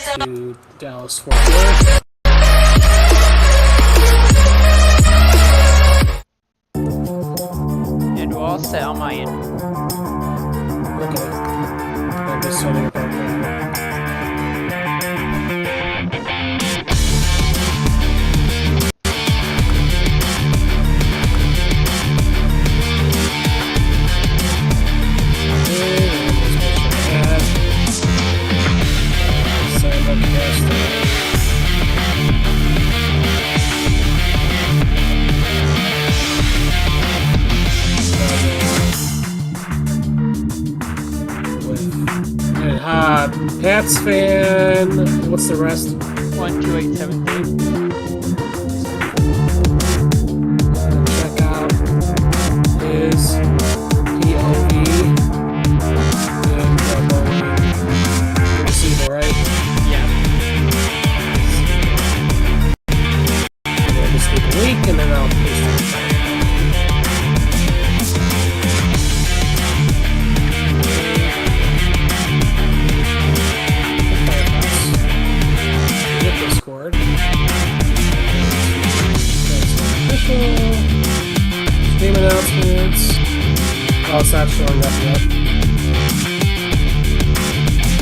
to Dallas Fort Worth. And we're all set on my end. Okay. I'm just setting up our camera. PATSFAN, what's the rest? 12873. Check out his POV and receiver, right? Yeah. I'll just leave a link and then I'll paste it. Discord. Official stream announcements. Oh, it's not showing up yet.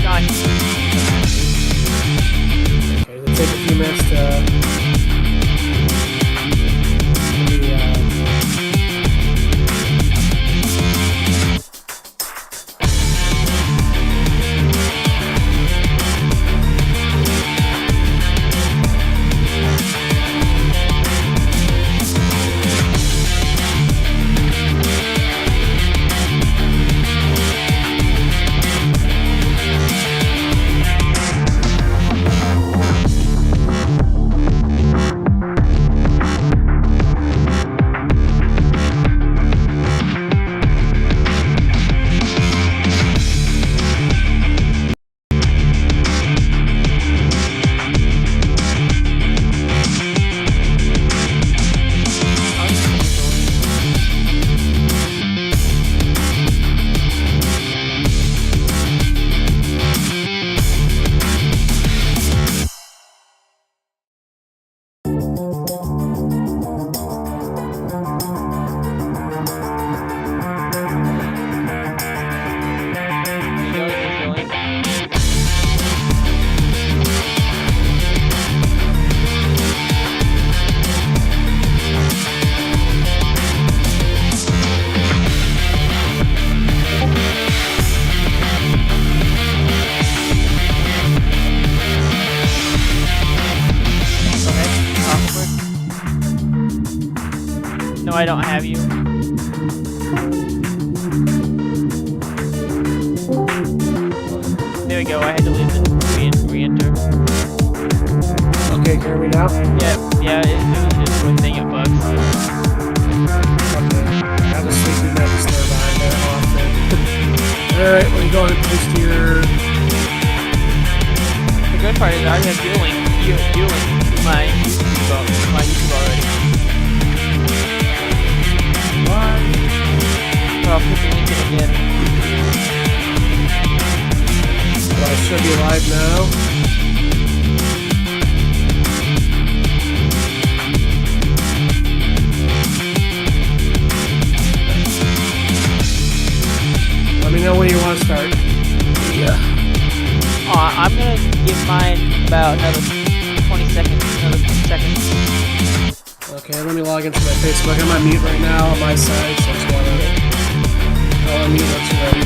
Nice. Okay, it'll take a few minutes to No, I don't have you. There we go, I had to leave and re-enter. Okay, can you hear me now? Yeah, it was just one thing, it bugs. Okay. I have a sleepy night disturb behind there often. Alright, well you go ahead and paste your... The good part is I have viewing to my YouTube already. I'll put the link in again. Well, I should be live now. Let me know when you want to start. Yeah. I'm gonna give mine about another 20 seconds. Okay, let me log into my Facebook. I'm on mute right now on my side, so I just want to... I'll unmute once you're ready.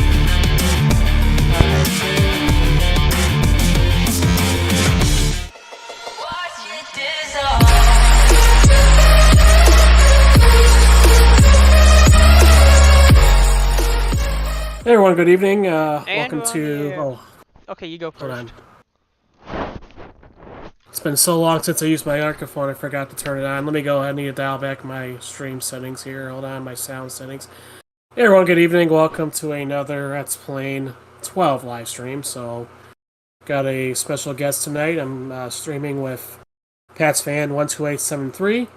Hey everyone, good evening. Welcome to... Oh, okay, you go first. hold on. It's been so long since I used my microphone, I forgot to turn it on. Let me go ahead and dial back my stream settings here. Hold on, my sound settings. Hey everyone, good evening. Welcome to another PATSFAN 12 live stream. So, got a special guest tonight. I'm streaming with PATSFAN 12873.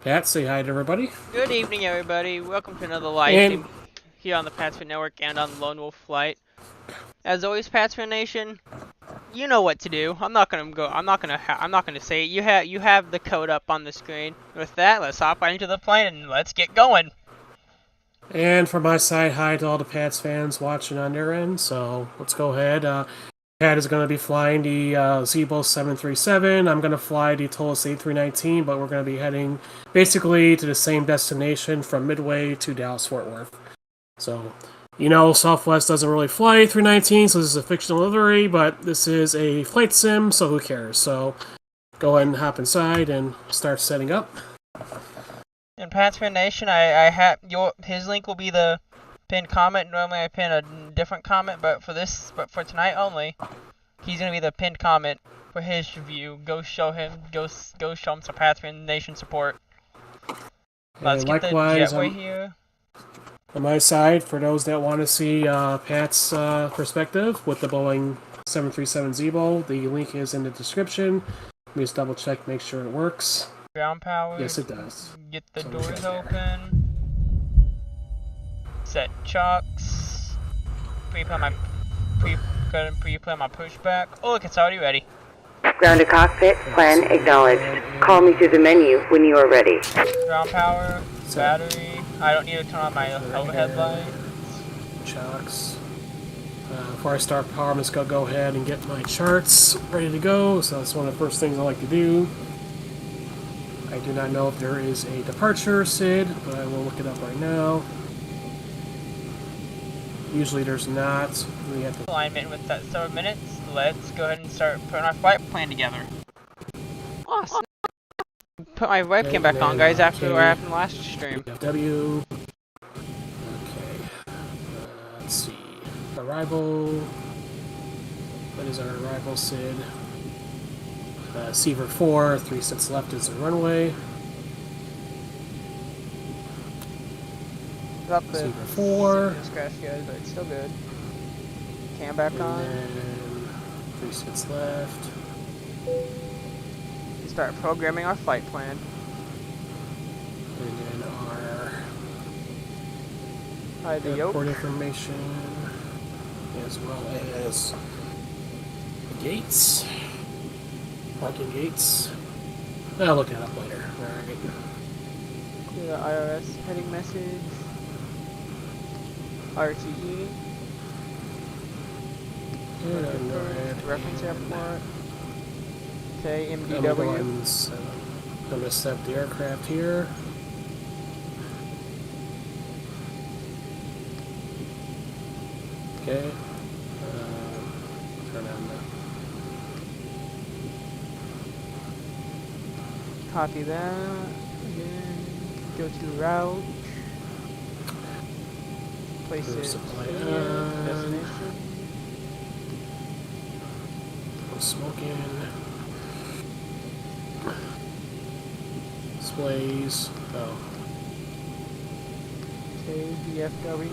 Pat, say hi to everybody. Good evening, everybody. Welcome to another live stream here on the PATSFAN Network and on Lone Wolf Flight. As always, PATSFAN Nation, you know what to do. I'm not gonna say it. You have the code up on the screen. With that, let's hop right into the plane and let's get going. And from my side, hi to all the Pats fans watching on their end. So let's go ahead. Pat is going to be flying the Zebo 737. I'm going to fly the Tolos A319, but we're going to be heading basically to the same destination from Midway to Dallas Fort Worth. So, Southwest doesn't really fly A319, so this is a fictional livery, but this is a flight sim, so who cares? So go ahead and hop inside and start setting up. In PATSFAN Nation, I have his link will be the pinned comment. Normally I pin a different comment, but for tonight only, he's gonna be the pinned comment for his review. Go show him some PATSFAN Nation support. Let's get the jetway here. On my side, for those that want to see Pat's perspective with the Boeing 737 Zebo, the link is in the description. Let me just double check, make sure it works. Ground power. Yes, it does. Get the doors open. Set chocks. Pre-plan my pushback. Oh look, it's already ready. Ground to cockpit, plan acknowledged. Call me through the menu when you are ready. Ground power, battery. I don't need to turn on my overhead lights. Chocks. Before I start power, I'm just going to go ahead and get my charts ready to go. So that's one of the first things I like to do. I do not know if there is a departure SID, but I will look it up right now. Usually there's not. We have to alignment with that 7 minutes. Let's go ahead and start putting our flight plan together. Awesome. Put my webcam back on, guys, after what happened last stream. kdfw. Okay. Let's see. Arrival. What is our arrival SID? Seaver 4, 3 sets left is the runway. Seaver 4. Scratch guys, but it's still good. Cam back on. And 3 sets left. Start programming our flight plan. And then our the airport information, as well as the gates. Parking gates. I'll look that up later. Alright. The IRS heading message. RTE. Reference airport. kmdw. I'm going to set the aircraft here. Okay. Turn on the... Copy that. Again. Go to route. Place it here. Destination. No smoking. Displays. Oh. kdfw.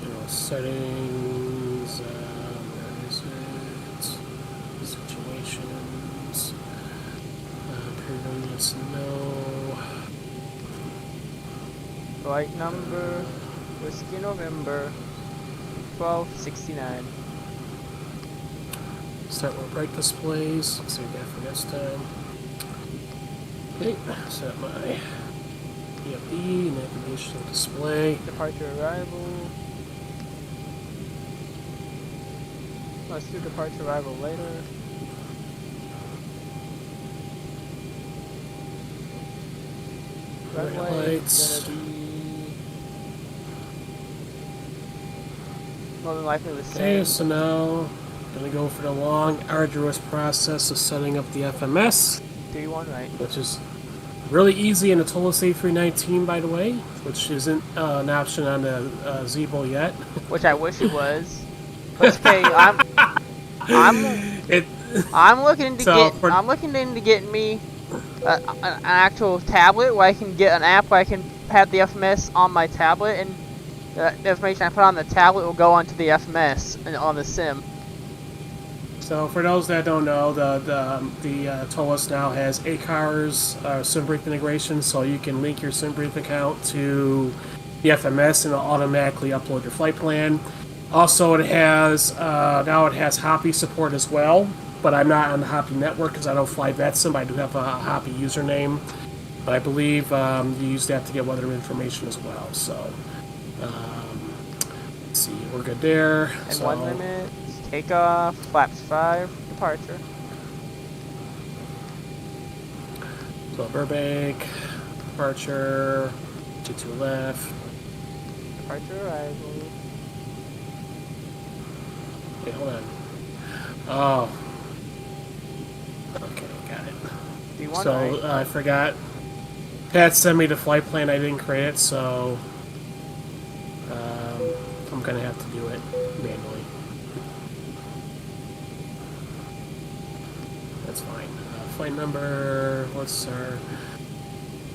General settings. Where is it? Situations. Previous no. Flight number. Whiskey November. 1269. Start with bright displays. Save that for next time. Okay, set my PFD, navigational display. Departure arrival. Let's do departure arrival later. Runway is gonna be more than likely the same. Okay, so now gonna go for the long, arduous process of setting up the FMS. 3-1 right. Which is really easy in the Tolos A319, by the way, which isn't an option on the Zebo yet. Which I wish it was. But it's okay. I'm looking into getting me an actual tablet where I can get an app where I can have the FMS on my tablet, and the information I put on the tablet will go onto the FMS and on the sim. So for those that don't know, the Tolos now has ACARS SimBrief integration, so you can link your SimBrief account to the FMS and it'll automatically upload your flight plan. Also, it has now it has Hoppy support as well, but I'm not on the Hoppy network because I don't fly VetSim. I do have a Hoppy username, but I believe you use that to get weather information as well. So, let's see, we're good there. And So, 1 limit, takeoff, flaps 5, departure. so Burbank, departure, 22 left. Departure arrival. Wait, hold on. Oh. Okay, got it. D1 So, right. I forgot. Pat sent me the flight plan. I didn't create it, so I'm going to have to do it manually. That's fine. Flight number, what's our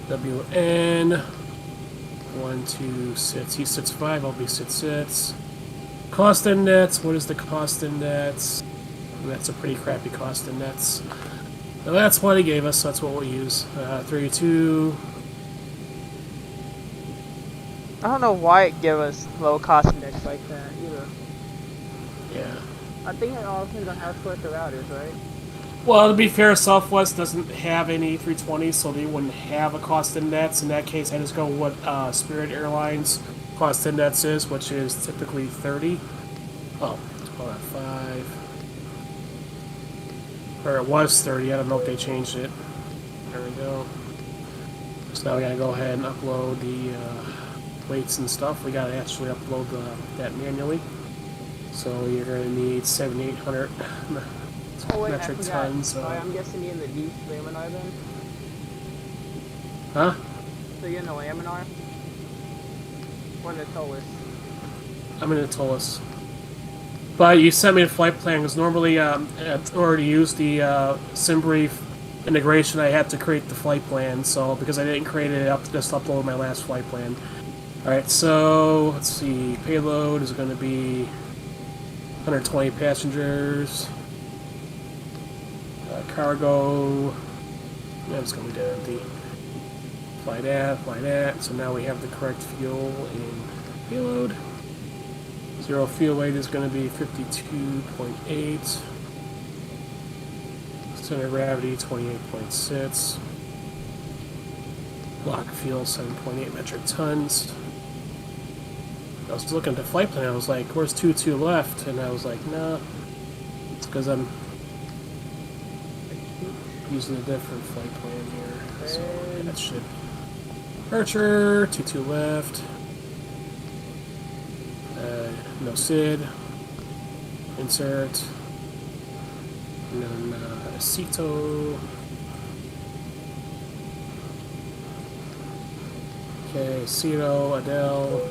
WN? 126. He sits 5, I'll be sit 6. Cost index, what is the cost index? That's a pretty crappy cost index. Now that's what he gave us, so that's what we'll use. 32. I don't know why it gave us low cost index like that either. Yeah. I think it all depends on how short the route is, right? Well, to be fair, Southwest doesn't have any 320s, so they wouldn't have a cost index. In that case, I just go what Spirit Airlines cost index is, which is typically 30. Oh, hold on, 5. Or it was 30. I don't know if they changed it. There we go. So now we gotta go ahead and upload the weights and stuff. We gotta actually upload that manually. So you're gonna need 7,800 metric tons. So I'm guessing you're in the deep laminar then? Huh? So you're in the laminar? Or in the Tolus? I'm in a Tolus. But you sent me a flight plan because normally, in order to use the SimBrief integration, I had to create the flight plan. So because I didn't create it, I have to just upload my last flight plan. All right, so let's see. Payload is going to be 120 passengers. Cargo. That's going to be dead empty. Fly that, fly that. So now we have the correct fuel in payload. Zero fuel weight is going to be 52.8. Center of gravity 28.6. Block of fuel 7.8 metric tons. I was looking at the flight plan. I was like, "Where's 22 left?" And I was like, "Nah, it's because I'm using a different flight plan here." So that should departure 22 left. No SID. Insert. And then CETO. Okay, CETO, Adele.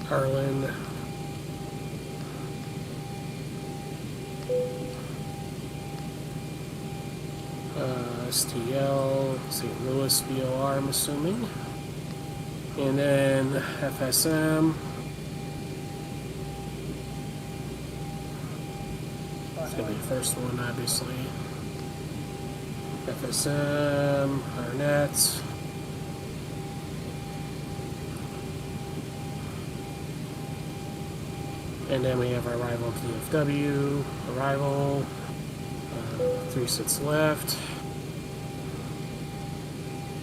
Harlan. STL, St. Louis VOR, I'm assuming. And then FSM. It's going to be the first one, obviously. FSM, Arnett. And then we have our arrival kdfw, arrival, 3 sits left.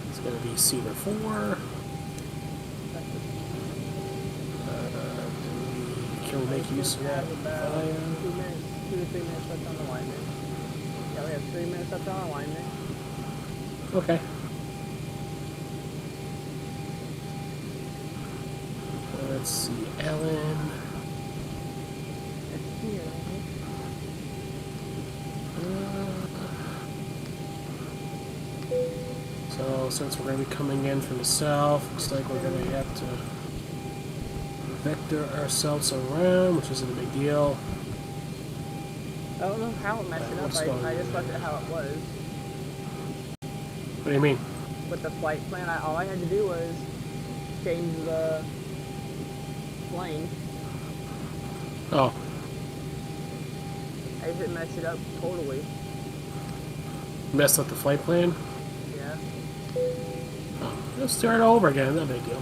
It's going to be Cedar 4. Can we make use of that? 2 to 3 minutes left on alignment. Yeah, we have 3 minutes left on alignment. Okay. Let's see, Ellen. It's here. So since we're going to be coming in from the south, looks like we're going to have to vector ourselves around, which isn't a big deal. I don't know how it messed it up. I just left it how it was. What do you mean? With the flight plan, all I had to do was change the plane. Oh. I didn't mess it up totally. Messed up the flight plan? Yeah. Oh, let's start over again. No big deal.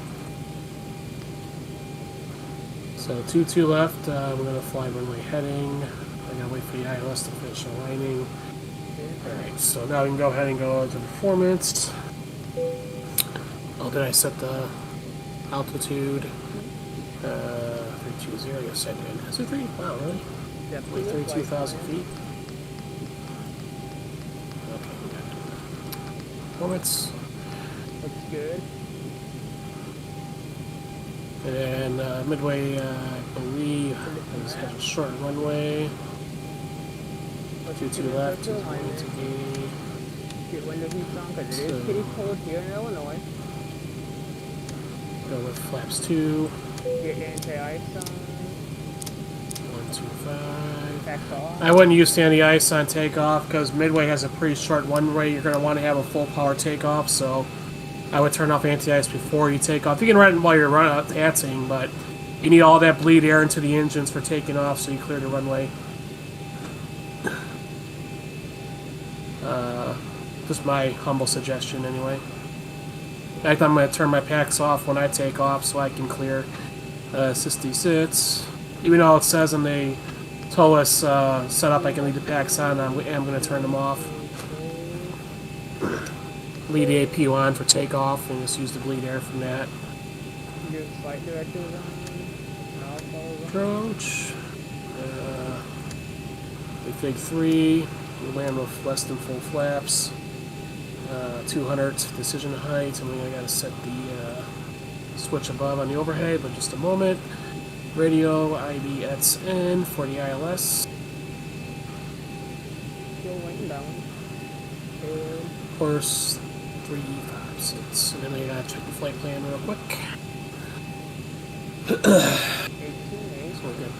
So 22 left. We're gonna fly runway heading. I gotta wait for the ILS to finish aligning. Alright, so now we can go ahead and go into performance. Oh, did I set the altitude? 320, yes I did. Is it 3? Wow, really? Definitely 32,000 feet? Okay, we got it. Performance. Looks good. And then midway, I believe, has a short runway. 22 left is going to be... Get window heats on because it is pretty cold here in Illinois. Go with flaps 2. Get anti-ice on. 125. Back off. I wouldn't use anti-ice on takeoff because midway has a pretty short runway. You're going to want to have a full power takeoff, so I would turn off anti-ice before you take off. You can run it while you're taxiing, but you need all that bleed air into the engines for taking off so you clear the runway. Just my humble suggestion, anyway. In fact, I'm going to turn my packs off when I take off so I can clear 66. Even though it says in the TOS setup I can leave the packs on, I am going to turn them off. Leave the APU on for takeoff and just use the bleed air from that. Your flight directors on. Approach. Fig 3. We land with less than full flaps. 200 decision height. I mean, I gotta set the switch above on the overhead, but just a moment. Radio IBXN for the ILS. Still waiting down. Course 356. And then I gotta check the flight plan real quick. 18 So we're good.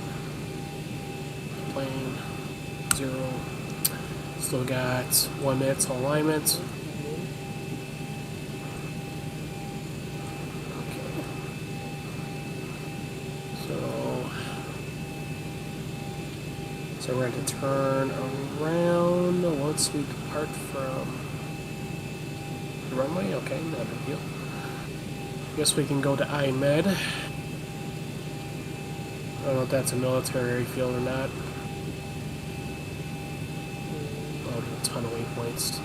Plane 0. Still got 1 minute to alignment. Okay. So we're going to turn around once we depart from the runway. Okay, not a big deal. Guess we can go to IMED. I don't know if that's a military field or not. Oh, there's a ton of waypoints.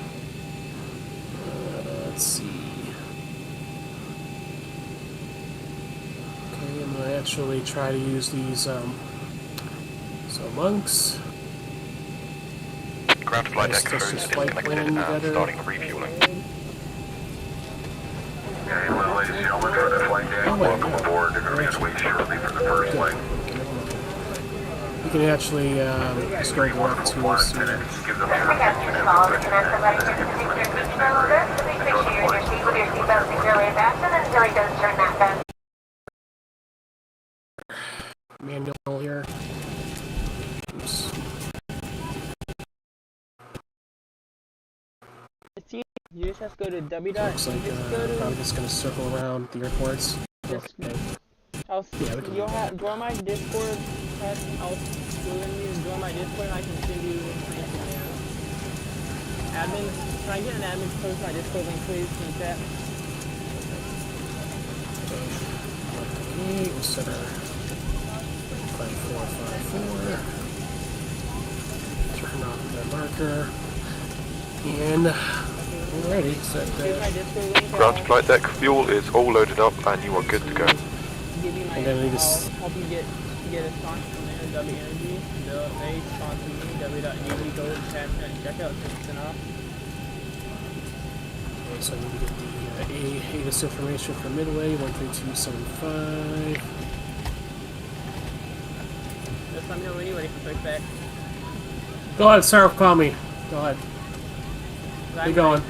Let's see. Okay, I'm gonna actually try to use these. So monks. Ground flight deck Let's crew just flight disconnected plan and better. starting refueling. Well, ladies and gentlemen, for the flight deck, welcome aboard. They're going to be on way shortly for the first flight. You can actually just go direct to us. Give them We have two calls, and that's somebody just to take your seatbelt over. So please make sure you're in your seat with your seatbelt securely fastened until he does turn that back. Manual here. Oops. You just have to go to w dot. Looks like Just go to. probably just gonna circle around the airports. Just- Okay. Yeah, we can you'll do have join my Discord. I'll join my Discord and I can send you information there. Admin, can I get an admin to post my Discord link, please, in the chat? Okay, we'll set our 5454. Turn off the marker. And we're ready. Set Here's my that. Discord link. Ground flight deck fuel is all loaded up and you are good to go. Give you my, I'm gonna need to I'll help you get a sponsor from there, W Energy. They sponsor me, w.energy. Go to PATSFAN and check out 10% off. Okay, so I need to get the ATIS information from Midway 13275. Just let me know when you're ready for quick back. Go ahead, Sarah, call me. Go ahead. Get going.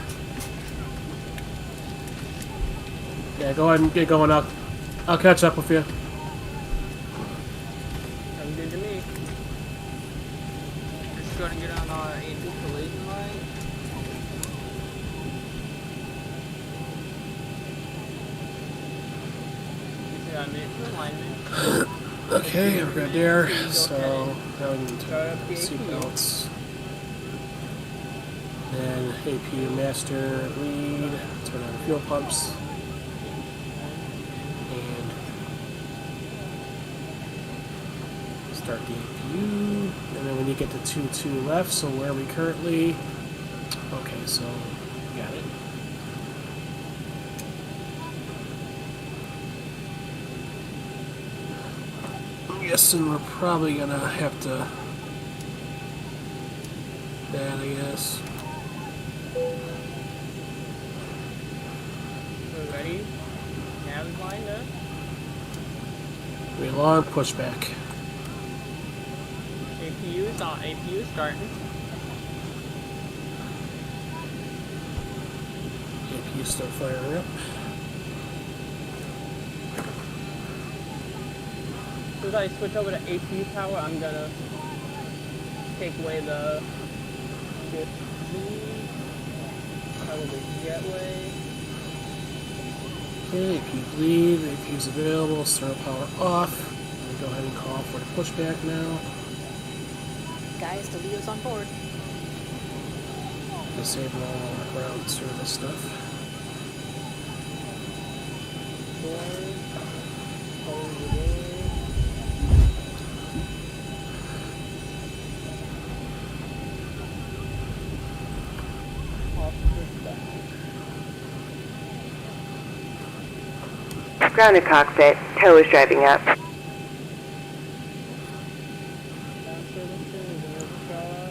Yeah, go ahead and get going. I'll catch up with you. Sounds good to me. Just go and get on our A2 collision line. You got a minute to alignment. Okay, we're good there. So now we need to Start up the seatbelts. Then APU master lead turn on the fuel pumps. And start the APU. And then when you get to 2-2 left, so where are we currently? Okay, so got it. I'm guessing we're probably gonna have to that, I guess. We're ready. Nav's lined up. We long pushback. APU is on. APU is starting. APU start firing up. As soon as I switch over to APU power, I'm gonna take away the probably jetway. Okay, APU bleed, APU's available, start power off. I'm gonna go ahead and call for the pushback now. Guys, the Leo's on board. Disable all our ground service stuff. Board. Hold the door. Off pushback. Grounded cockpit. Tow is driving up. Ground services, and shot.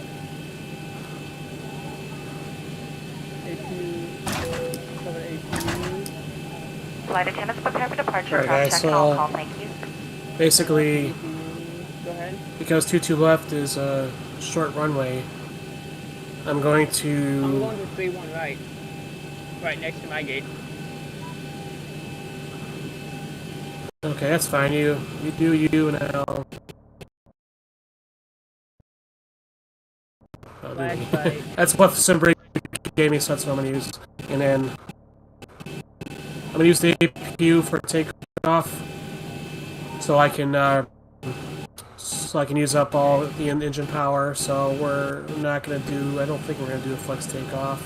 APU. Cover APU. Flight attendants prepare for departure. Alright, guys, Check so all call, thank you. basically, Go ahead. because 2-2 left is a short runway, I'm going I'm to. going to 3-1 right. Right next to my gate. Okay, that's fine. You do you now. I'll do me. Flashlight. That's what Simbreak gave me, so that's what I'm gonna use. And then I'm gonna use the APU for takeoff, so I can use up all the engine power. So we're not gonna do. I don't think we're gonna do a flex takeoff.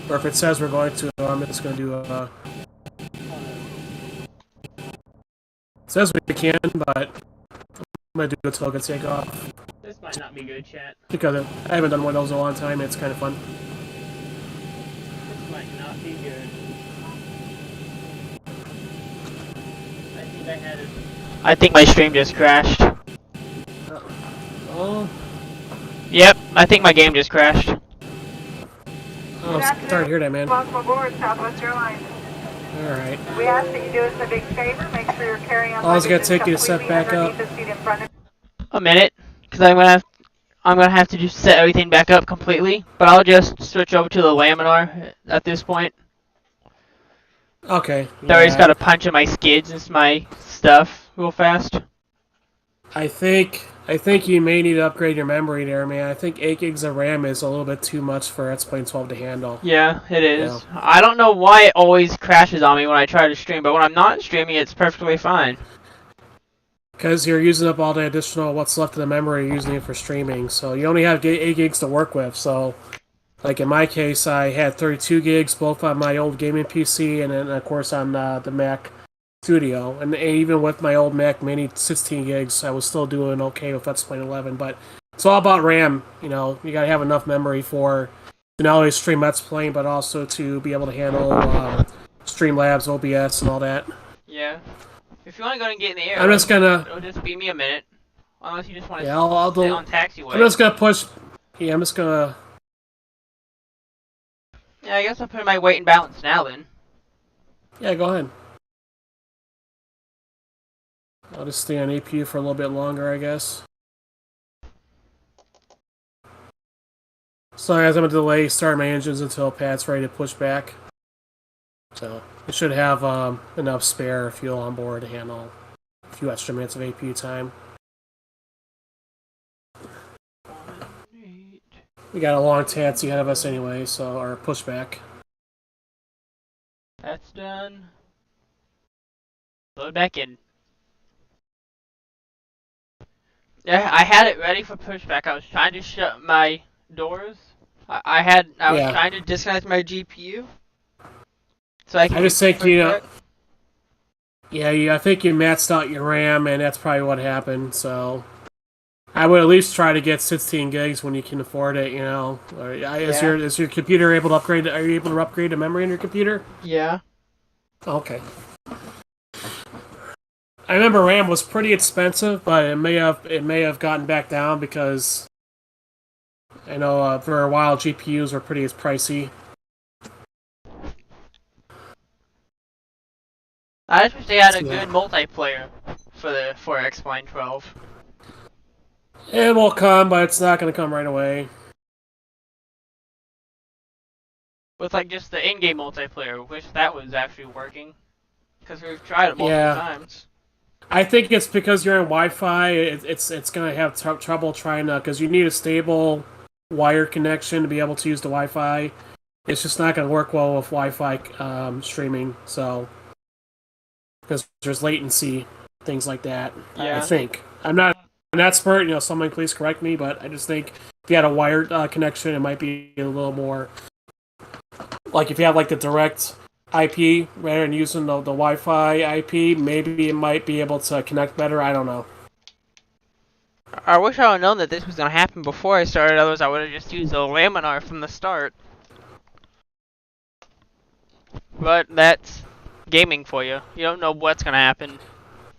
Or if it says we're going to, I'm just gonna do a. It says we can, but I'm gonna do a toga takeoff This might not be good, chat. because I haven't done one of those in a long time. And it's kind of fun. This might not be good. I think I had it. I think my stream just crashed. Oh, Yep, I think my game just crashed. I'm sorry to hear that, man. Welcome aboard Southwest Airlines. All right. We ask that you do us a big favor. Make sure you're carrying on. I was gonna take you to set back up. A minute, because I'm gonna have to just set everything back up completely. But I'll just switch over to the laminar at this point. Okay. I just gotta punch in my skids and my stuff real fast. I think you may need to upgrade your memory there, man. I think 8 gigs of RAM is a little bit too much for X-Plane 12 to handle. Yeah, it is. Yeah. I don't know why it always crashes on me when I try to stream, but when I'm not streaming, it's perfectly fine. Because you're using up all the additional what's left of the memory, you're using it for streaming. So you only have 8 gigs to work with. So, like in my case, I had 32 gigs both on my old gaming PC and then, of course, on the Mac Studio. And even with my old Mac Mini 16 gigs, I was still doing okay with X-Plane 11. But it's all about RAM. You know, you gotta have enough memory to not only stream X-Plane, but also to be able to handle Streamlabs, OBS, and all that. Yeah. If you want to go and get in the air, I'm just gonna. it'll just be me a minute. Unless you just want to Yeah, I'll sit do. on taxiway. I'm just gonna push. Yeah, I'm just gonna. Yeah, I guess I'll put my weight and balance now then. Yeah, go ahead. I'll just stay on APU for a little bit longer, I guess. So as I'm gonna delay start my engines until Pat's ready to push back. So it should have enough spare fuel on board to handle a few extra minutes of APU time. We got a long taxi ahead of us anyway, so our pushback. That's done. Load back in. Yeah, I had it ready for pushback. I was trying to shut my doors. I was Yeah. trying to disconnect my GPU. So I can I just think, you know, forget. I think you maxed out your RAM, and that's probably what happened. So I would at least try to get 16 gigs when you can afford it. You know, is your computer able to upgrade? Are you able to upgrade the memory in your computer? Yeah. Okay. I remember RAM was pretty expensive, but it may have gotten back down because I know for a while GPUs were pretty pricey. I just wish they had a good multiplayer for X-Plane 12. It will come, but it's not going to come right away. With like just the in-game multiplayer, wish that was actually working. Because we've tried it multiple times. I think it's because you're on Wi-Fi. It's going to have trouble trying to, because you need a stable wire connection to be able to use the Wi-Fi. It's just not going to work well with Wi-Fi streaming. So because there's latency, things like that. Yeah. I think I'm not an expert. You know, someone please correct me, but I just think if you had a wired connection, it might be a little more. Like if you have like the direct IP rather than using the Wi-Fi IP, maybe it might be able to connect better. I don't know. I wish I would have known that this was going to happen before I started, otherwise I would have just used a laminar from the start. But that's gaming for you. You don't know what's going to happen.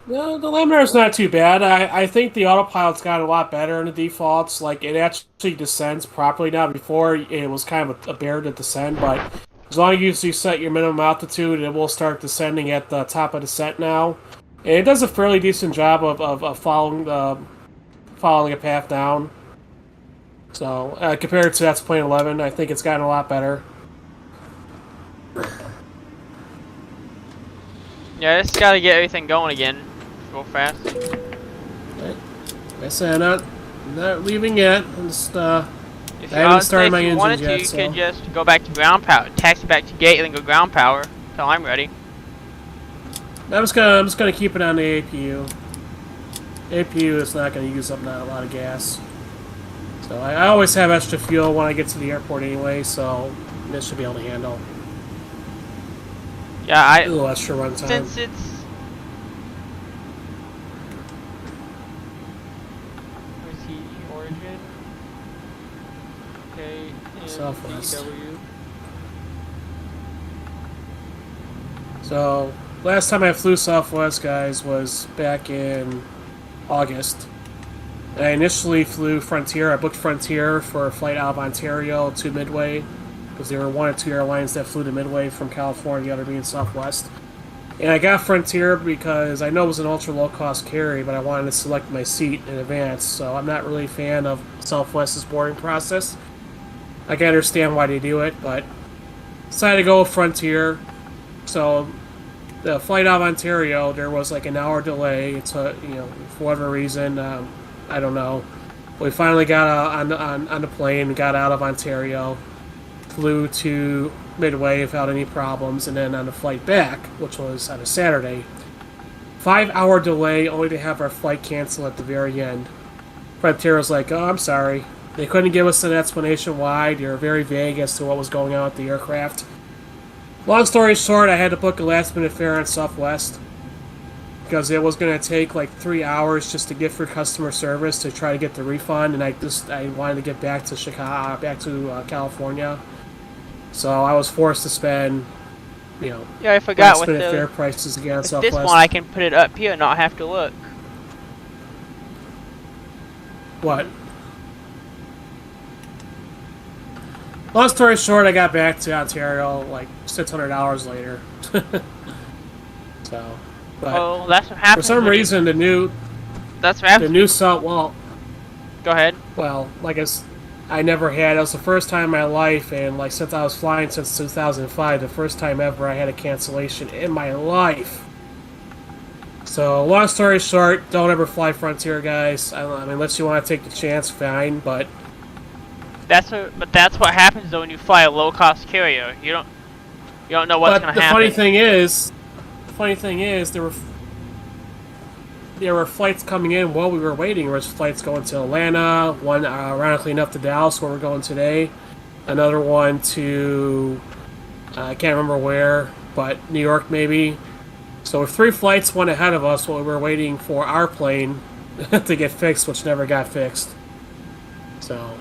No, the laminar's not too bad. I think the autopilot's got a lot better in the defaults. Like, it actually descends properly now. Before, it was kind of a bear to descend, but as long as you set your minimum altitude, it will start descending at the top of the descent now. And it does a fairly decent job of following a path down. So, compared to PATSFAN 11, I think it's gotten a lot better. Yeah, I just gotta get everything going again. Real fast. Like I said, I'm not leaving yet. I'm just, I If haven't started my if you engines wanted yet, to, you so. could just go back to ground power, taxi back to gate, and then go ground power until I'm ready. I'm just gonna keep it on the APU. APU is not gonna use up a lot of gas. So I always have extra fuel when I get to the airport anyway, so this should be able to handle Yeah, a little extra runtime. since it's where's he origin? Okay, Southwest. kdw. So last time I flew Southwest, guys, was back in August. And I initially flew Frontier. I booked Frontier for a flight out of Ontario to Midway, because there were one or two airlines that flew to Midway from California, the other being Southwest. And I got Frontier because I know it was an ultra low-cost carry, but I wanted to select my seat in advance, so I'm not really a fan of Southwest's boarding process. I can understand why they do it, but decided to go with Frontier. So the flight out of Ontario, there was like an hour delay. It's for whatever reason, I don't know. We finally got on the plane, got out of Ontario, flew to Midway without any problems, and then on the flight back, which was on a Saturday, 5-hour delay, only to have our flight cancel at the very end. Frontier was like, "Oh, I'm sorry." They couldn't give us an explanation why. They were very vague as to what was going on with the aircraft. Long story short, I had to book a last-minute fare on Southwest because it was going to take like 3 hours just to get through customer service to try to get the refund, and I wanted to get back to California. So I was forced to spend, Yeah, I forgot with last-minute fare the prices again on with Southwest. this one I can put it up here and not have to look. What? Long story short, I got back to Ontario like $600 later. So, but Oh, that's what happens. for some when you- reason, the new that's what happens. Go ahead. Well, I never had. It was the first time in my life, and like since I was flying since 2005, the first time ever I had a cancellation in my life. So, long story short, don't ever fly Frontier, guys. I mean, unless you want to take the chance, fine. But That's what happens though when you fly a low-cost carrier. You don't know what's gonna the happen. funny thing is, there were flights coming in while we were waiting. There was flights going to Atlanta, one ironically enough to Dallas, where we're going today. Another one to I can't remember where. but New York maybe. So with 3 flights, one ahead of us, while we were waiting for our plane to get fixed, which never got fixed. So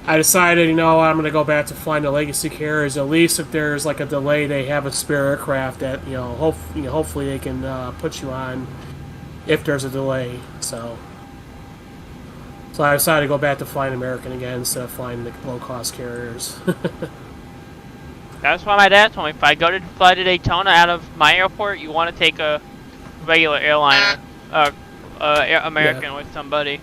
I decided, you know, I'm going to go back to flying the legacy carriers. At least if there's like a delay, they have a spare aircraft that, hopefully they can put you on if there's a delay. So I decided to go back to flying American again instead of flying the low-cost carriers. That's why my dad told me if I go to fly to Daytona out of my airport, you want to take a regular airliner, American with somebody.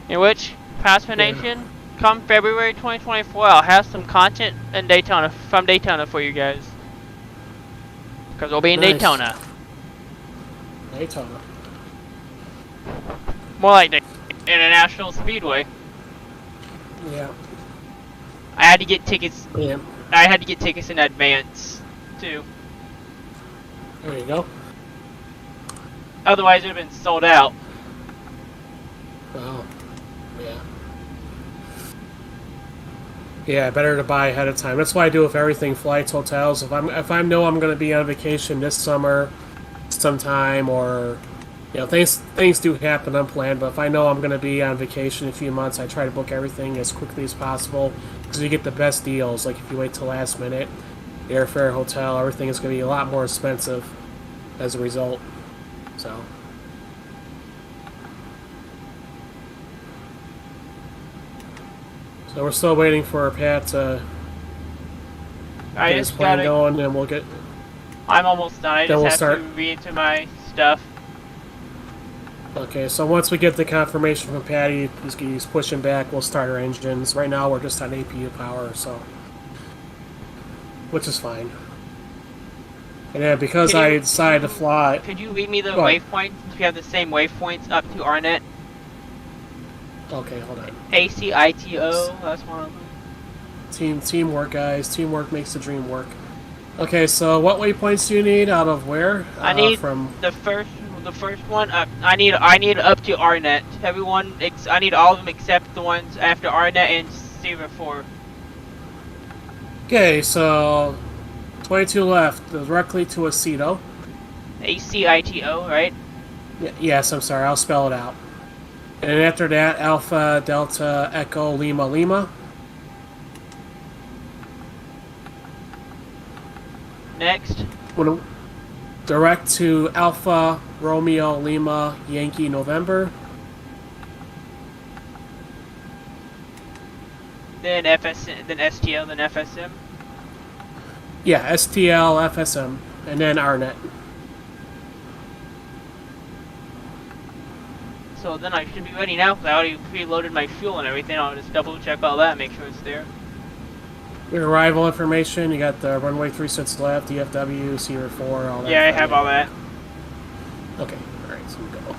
In which, PATSFAN Nation, come February 2024, I'll have some content in Daytona from Daytona for you guys. Because we'll be in Daytona. Daytona. More like the International Speedway. Yeah. I had to get tickets. Yeah. I had to get tickets in advance, too. There you go. Otherwise, it would have been sold out. Wow. Yeah. Yeah, better to buy ahead of time. That's what I do with everything: flights, hotels. If I know I'm going to be on vacation this summer, sometime, or things do happen unplanned. But if I know I'm going to be on vacation in a few months, I try to book everything as quickly as possible because you get the best deals. Like if you wait till last minute, airfare, hotel, everything is going to be a lot more expensive as a result. So. So we're still waiting for Pat to get his plan going, and we'll get. I'm almost done. I just have to start. read into my stuff. Okay, so once we get the confirmation from Patty, he's pushing back, we'll start our engines. Right now we're just on APU power, so which is fine. And then because I decided to fly. Could you read me the waypoints? If you have the same waypoints up to RNet. Okay, hold on. ACITO, that's one of them. Teamwork, guys. Teamwork makes the dream work. Okay, so what waypoints do you need? Out of where? I need from the first one. I need up to RNet. Everyone, I need all of them except the ones after RNet and C4. Okay, so 22 left, directly to Aceto. ACITO, right? Yes, I'm sorry. I'll spell it out. And then after that, Alpha, Delta, Echo, Lima, Lima. Next. Direct to Alpha, Romeo, Lima, Yankee, November. Then FSM, then STL, then FSM. Yeah, STL, FSM, and then RNet. So then I should be ready now because I already preloaded my fuel and everything. I'll just double check all that, make sure it's there. Your arrival information, you got the runway 36 left, DFW, Sierra 4, all that. Yeah, I have all that. Okay, alright, so we go.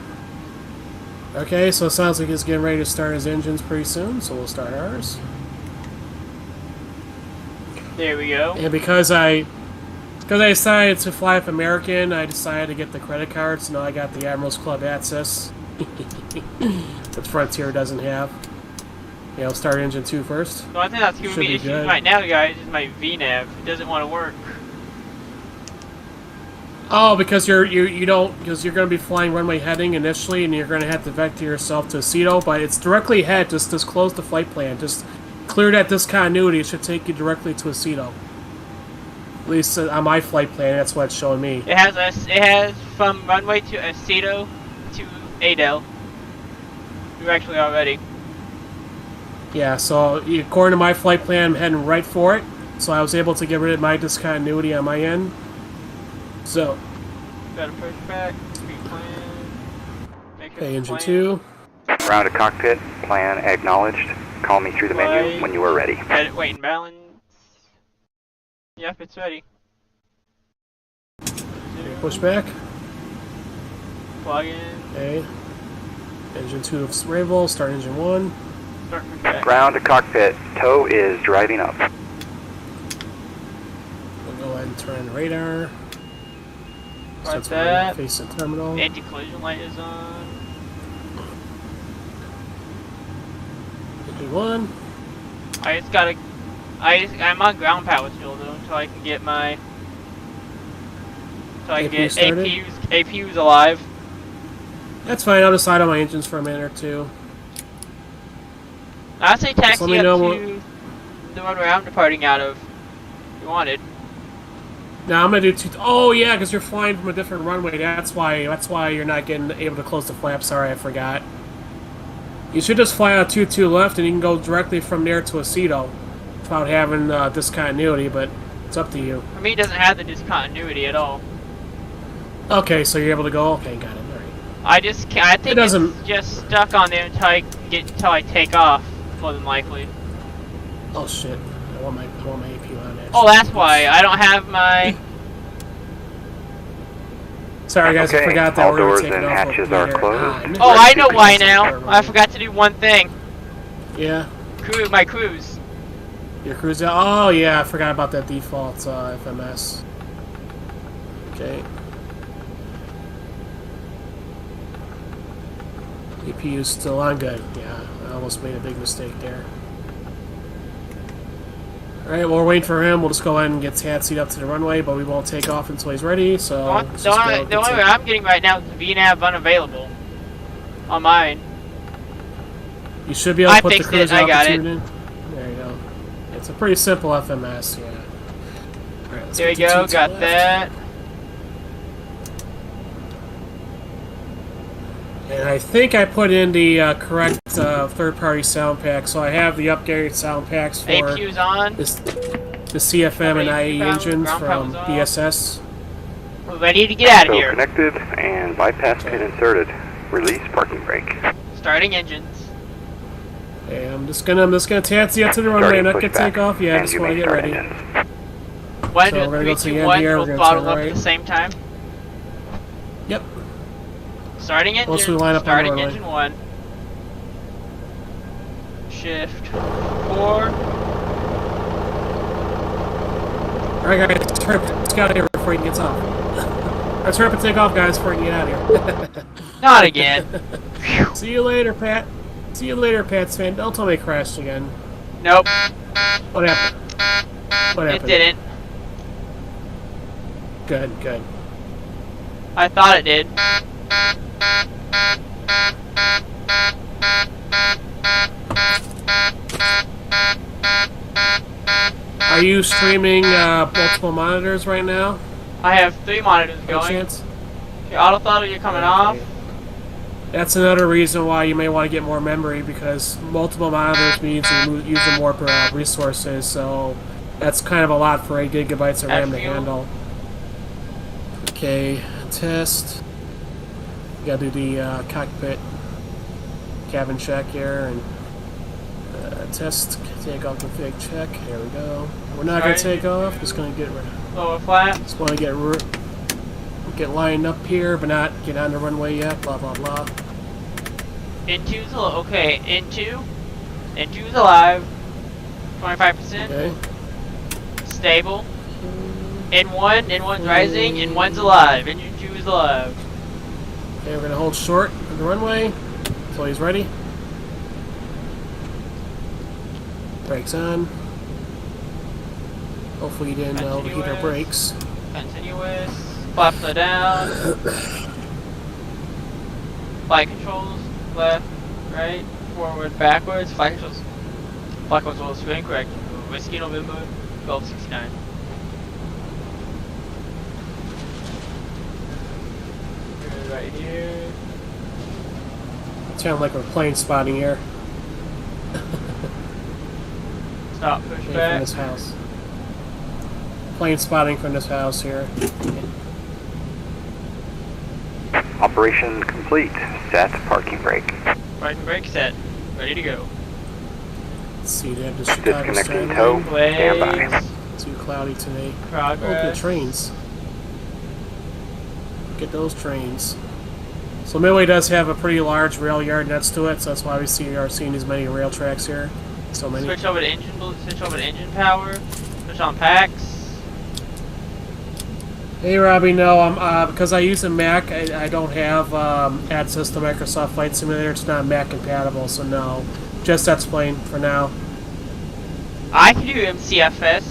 Okay, so it sounds like he's getting ready to start his engines pretty soon, so we'll start ours. There we go. And because I decided to fly with American, I decided to get the credit card, so now I got the Admirals Club access. That Frontier doesn't have. Yeah, I'll start engine 2 first. The only thing that's giving me issues right now, guys, is my VNAV. It doesn't want to work. Oh, because you're going to be flying runway heading initially, and you're going to have to vector yourself to Aceto, but it's directly ahead. Just close the flight plan. Just clear that discontinuity. It should take you directly to Aceto. At least on my flight plan, that's what it's showing me. It has from runway to Aceto to Adel. You're actually already. Yeah, so according to my flight plan, I'm heading right for it. So I was able to get rid of my discontinuity on my end. So. Gotta push back. Replan. Make sure Okay, engine 2. Round to cockpit. Plan acknowledged. Call me through the menu when you are ready. Edit, wait, and balance. Yep, it's ready. Push back. Plug in. Okay. Engine 2 of Ravel. Start engine 1. Start push back. Round to cockpit. Tow is driving up. We'll go ahead and turn radar. Like that. Face the terminal. Anti-collision light is on. Engine 1. I'm on ground power still though, until I can get my. So I can APU get started? APUs alive. That's fine. I'll decide on my engines for a minute or two. I'd say Just let taxi me up know to the runway I'm departing out of. If you wanted. Now I'm gonna do two. Oh yeah, because you're flying from a different runway. That's why you're not getting able to close the flap. Sorry, I forgot. You should just fly out 22 left, and you can go directly from there to Aceto without having discontinuity. But it's up to you. For me, it doesn't have the discontinuity at all. Okay, so you're able to go. Okay, got it. All right. I just can't. I think doesn't- it's just stuck on there until I take off. More than likely. Oh shit! I want my APU on that. Oh, that's why I don't have my. Sorry guys, I Okay, forgot that all we're gonna doors take and it off hatches over are there. closed. Oh, I know why now. I forgot to do one thing. Yeah, My cruise. your cruise. Oh yeah, I forgot about that default FMS. Okay. APU's still on good. Yeah, I almost made a big mistake there. Alright, well, we're waiting for him. We'll just go ahead and get taxied up to the runway, but we won't take off until he's ready, so... The only way I'm getting right now is VNAV unavailable. On mine. You should be able to I put the fixed cruise it, I got altitude in. There you go. It's a pretty simple FMS, yeah. Alright, let's There we get the go, two to got left. that. And I think I put in the correct third-party sound pack, so I have the upgraded sound packs for APU's on. the CFM and IE Ground engines from pound's off. BSS. We're ready to get out of So here. connected and bypass pin inserted. Release parking brake. Starting engines. Okay, I'm just gonna taxi up to the runway. I'm not gonna take off yet. I just want to get ready. One, So we're gonna go 2, to the 3, end 2, 1. here, We'll we're gonna throttle turn up right. at the same time. Starting engine. Once we line up on the Starting runway. engine 1. Shift 4. Alright guys, hurry up. Let's get out of here before he gets off. Let's hurry up and take off, guys, before you get out of here. Not again. See you later, Pat. See you later, PATSFAN. Don't tell me it crashed again. Nope. What happened? What It happened? didn't. Good, good. I thought it did. Are you streaming multiple monitors right now? I have 3 monitors By going. chance? Your auto throttle, you're coming off. That's another reason why you may want to get more memory, because multiple monitors means you're using more resources, so that's kind of a lot for 8 gigabytes of RAM to fuel. handle. Okay, test. You gotta do the cockpit cabin check here, and test takeoff config check. There we go. We're not gonna Sorry. take off. Just gonna get Lower flat. just want to get lined up here, but not get on the runway yet. Blah blah blah. N2's okay. N2's alive. 25%. Okay. Stable. N1's rising. N1's alive. N2 is alive. Okay, we're gonna hold short on the runway until he's ready. Brakes on. Hopefully you didn't overheat our brakes. Continuous. Flaps are down. Flight controls. Left, right, forward, backwards. Flight controls. Flight controls screen correct. Whiskey November 1269. Right here. Sound like we're plane spotting here. Stop, push From back. this house. Plane spotting from this house here. Operation complete. Set parking brake. Parking brake set. Ready to go. Let's see, they have the Chicago Disconnecting skyline. tow. Stand by. Too cloudy today. Oh, Progress. good trains. Get those trains. So Midway does have a pretty large rail yard next to it, so that's why we are seeing as many rail tracks here. So many. Switch over to engine power. Switch on packs. Hey Robbie, no, I'm because I use a Mac. I don't have access to Microsoft Flight Simulator. It's not Mac compatible, so no. Just that's plain for now. I can do MCFS.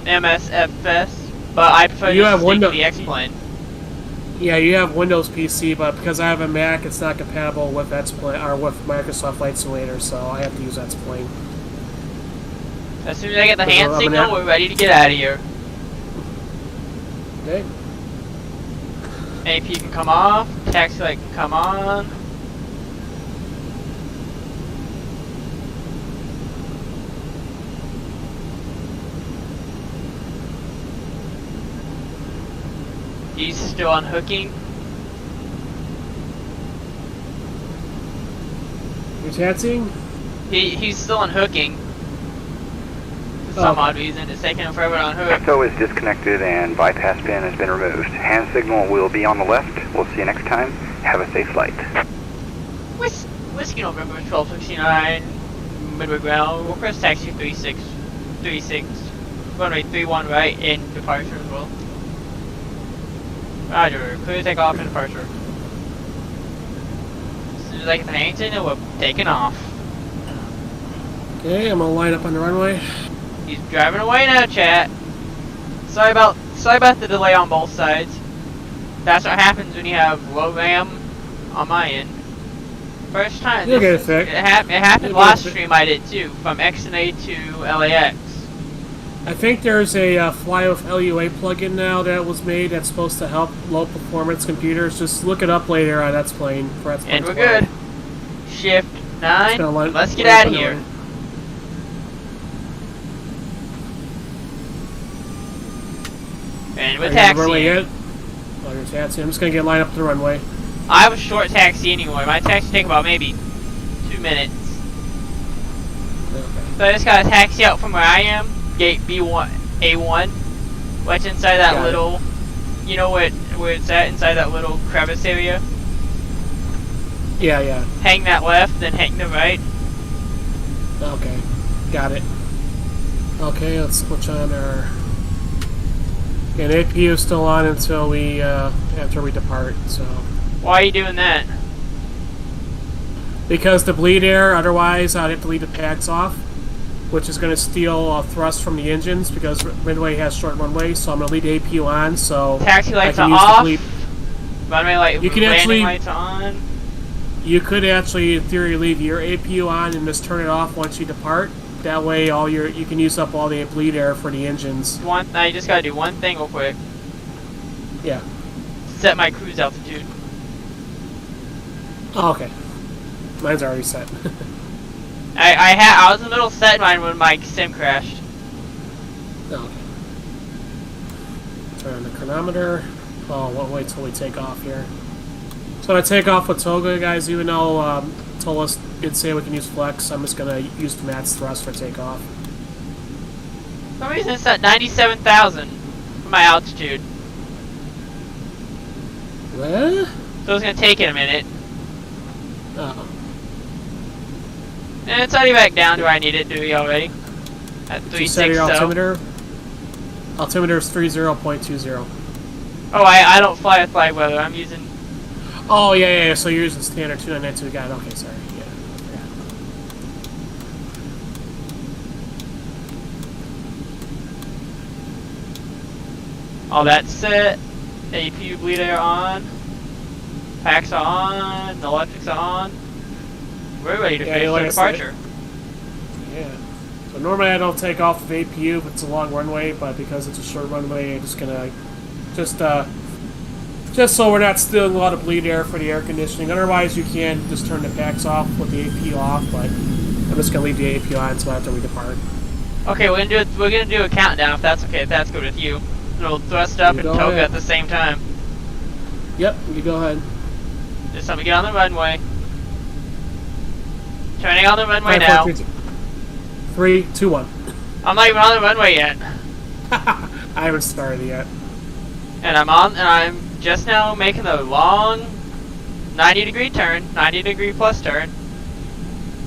MSFS, but I prefer You to have stick to Windows- the X-Plane. Yeah, you have Windows PC, but because I have a Mac, it's not compatible with X-Plane or with Microsoft Flight Simulator, so I have to use X-Plane. As soon as I get the But hand I'm signal, gonna- we're ready to get out of here. Okay. AP can come off, taxi light can come on. He's still unhooking. You're taxiing? He's still unhooking. For some Okay. odd reason, it's taking him forever to unhook. SO is disconnected and bypass pin has been removed. Hand signal will be on the left. We'll see you next time. Have a safe flight. Whiskey November 1269, midway ground, request taxi 36, runway 31 right, in departure as well. Roger, clear takeoff and departure. As soon as I get the hand signal, we're taking off. Okay, I'm gonna line up on the runway. He's driving away now, chat. Sorry about the delay on both sides. That's what happens when you have low RAM on my end. First time. You'll get it It fixed. happened You'll last get it stream I did too, from XNA to LAX. I think there's a Fly with LUA plugin now that was made that's supposed to help low performance computers. Just look it up later on X-Plane for X-Plane And we're 12. good. Shift 9. gonna line- Let's get line up out on of the here. line. And Are we're you on the runway taxiing. yet? Oh, you're taxiing. I'm just gonna get lined up to the runway. I have a short taxi anyway. My taxi take about maybe 2 minutes. Okay. So I just gotta taxi out from where I am, gate B1, A1, which inside that Got it. little, you know where it's at, inside that little crevice area. Yeah. Hang that left, then hang the right. Okay. Got it. Okay, let's switch on our... And APU is still on until we, after we depart, so... Why are you doing that? Because to bleed air, otherwise I'd have to leave the packs off, which is going to steal thrust from the engines because Midway has short runway, so I'm going to leave the APU on, so Taxi lights I are can use the off. bleed. Runway light, You can landing actually- lights on. You could actually, in theory, leave your APU on and just turn it off once you depart. That way, you can use up all the bleed air for the engines. I just gotta do one thing real quick. Yeah. Set my cruise altitude. Oh, okay. Mine's already set. I was in the middle of setting mine when my sim crashed. Okay. Turn on the chronometer. Oh, we'll wait till we take off here. So I take off with Toga, guys. Even though Tolas did say we can use flex, I'm just gonna use the max thrust for takeoff. For some reason it's at 97,000 for my altitude. What? So it's gonna take it a minute. Oh. And it's already back down to where I need it to be already. At Did you set 3.6 your so. altimeter? Altimeter is 30.20. Oh, I don't fly with flag weather. I'm using... Oh, yeah. So you're using standard 2992. Got it. Okay, sorry. Yeah. All that set. APU bleed air on. Packs are on. The electrics are on. We're ready to finish like our I said. departure. Yeah. So normally I don't take off of APU if it's a long runway, but because it's a short runway, I'm just gonna just so we're not stealing a lot of bleed air for the air conditioning. Otherwise, you can just turn the packs off with the APU off, but I'm just gonna leave the APU on until after we depart. Okay, we're gonna do a countdown if that's okay. If that's good with you. We'll thrust up and Go toga ahead. at the same time. Yep, you go ahead. Just let me get on the runway. Turning on the runway 5, now. 4, 3, 2, 1. I'm not even on the runway yet. I haven't started yet. And I'm just now making a long 90-degree turn, 90-degree plus turn.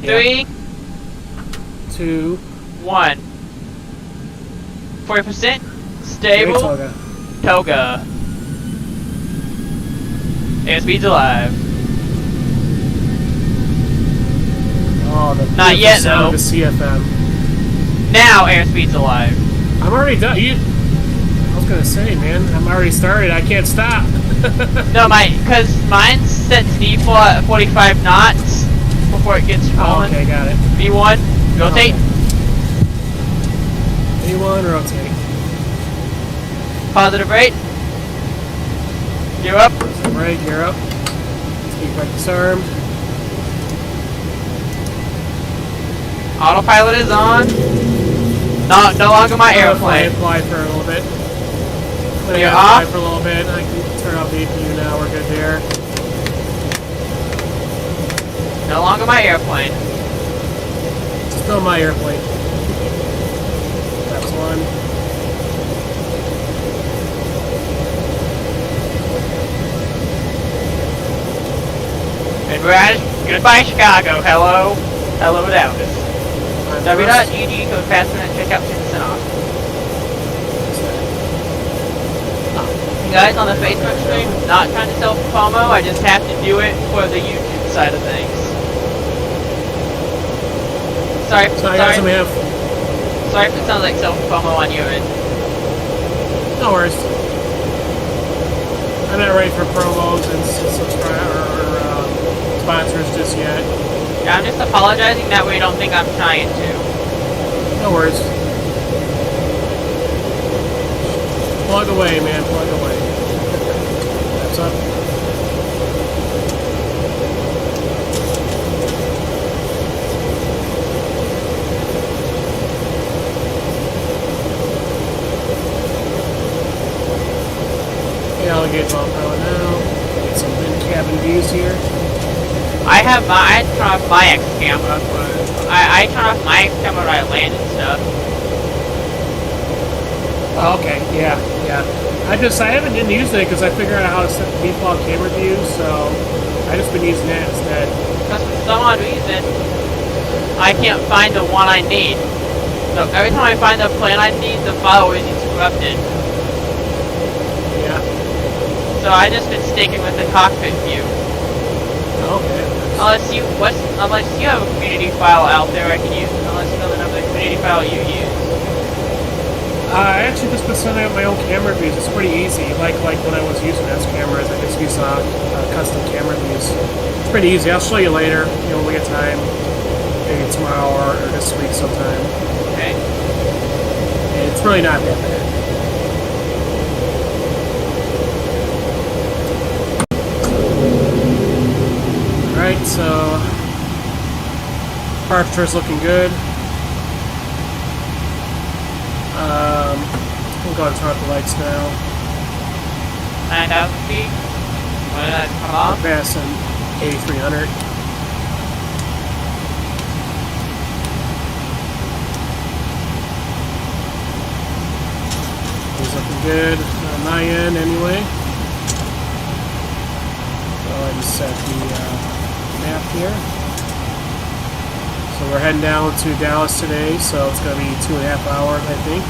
Yeah. 3, 2, 1. 40% stable. Toga. Toga. Airspeed's alive. Oh, the Not yet, sound though. of the CFM. Now airspeed's alive. I'm already done. I was gonna say, man, I'm already started. I can't stop. No, because mine's set to default at 45 knots before it gets Oh, rolling. okay, got it. V1, rotate. V1, rotate. Positive rate. Gear up. Right, gear up. Speed brake disarmed. Autopilot is on. No longer my airplane. Fly for a little bit. I'm gonna You're fly off? for a little bit. I can turn off the APU now. We're good there. No longer my airplane. Still my airplane. That's one. And we're at goodbye Chicago. Hello Dallas. W.GG code PATSFAN and check out 10% off. Guys on the Facebook stream, not trying to sell FOMO, I just have to do it for the YouTube side of things. Sorry if it sounds like self FOMO on your end. No worries. I'm not ready for promos and sponsors just yet. Yeah, I'm just apologizing, that way you don't think I'm trying to. No worries. Plug away, man. Plug away. That's up. Okay, I'll get on power now. Get some in-cabin views here. I turn off my X camera. I turn off my X camera when I land and stuff. Oh, okay, yeah. I haven't been using it because I figured out how to set the default camera view, so I just been using that instead. Because for some odd reason, I can't find the one I need. So every time I find the plane I need, the file is interrupted. Yeah. So I just been sticking with the cockpit view. Okay. Unless you have a community file out there I can use, unless you know the number of the community file you use. I actually just been setting up my own camera views. It's pretty easy. Like when I was using S cameras, I just use custom camera views. It's pretty easy. I'll show you later. When we get time, maybe tomorrow or this week sometime. Okay. And it's really not that bad. Alright, so Archer's looking good. We'll go and turn off the lights now. 9,000 feet. When did that come off? Passing 8,300. He's looking good on my end anyway. So I just set the map here. So we're heading down to Dallas today, so it's going to be 2.5 hours, I think.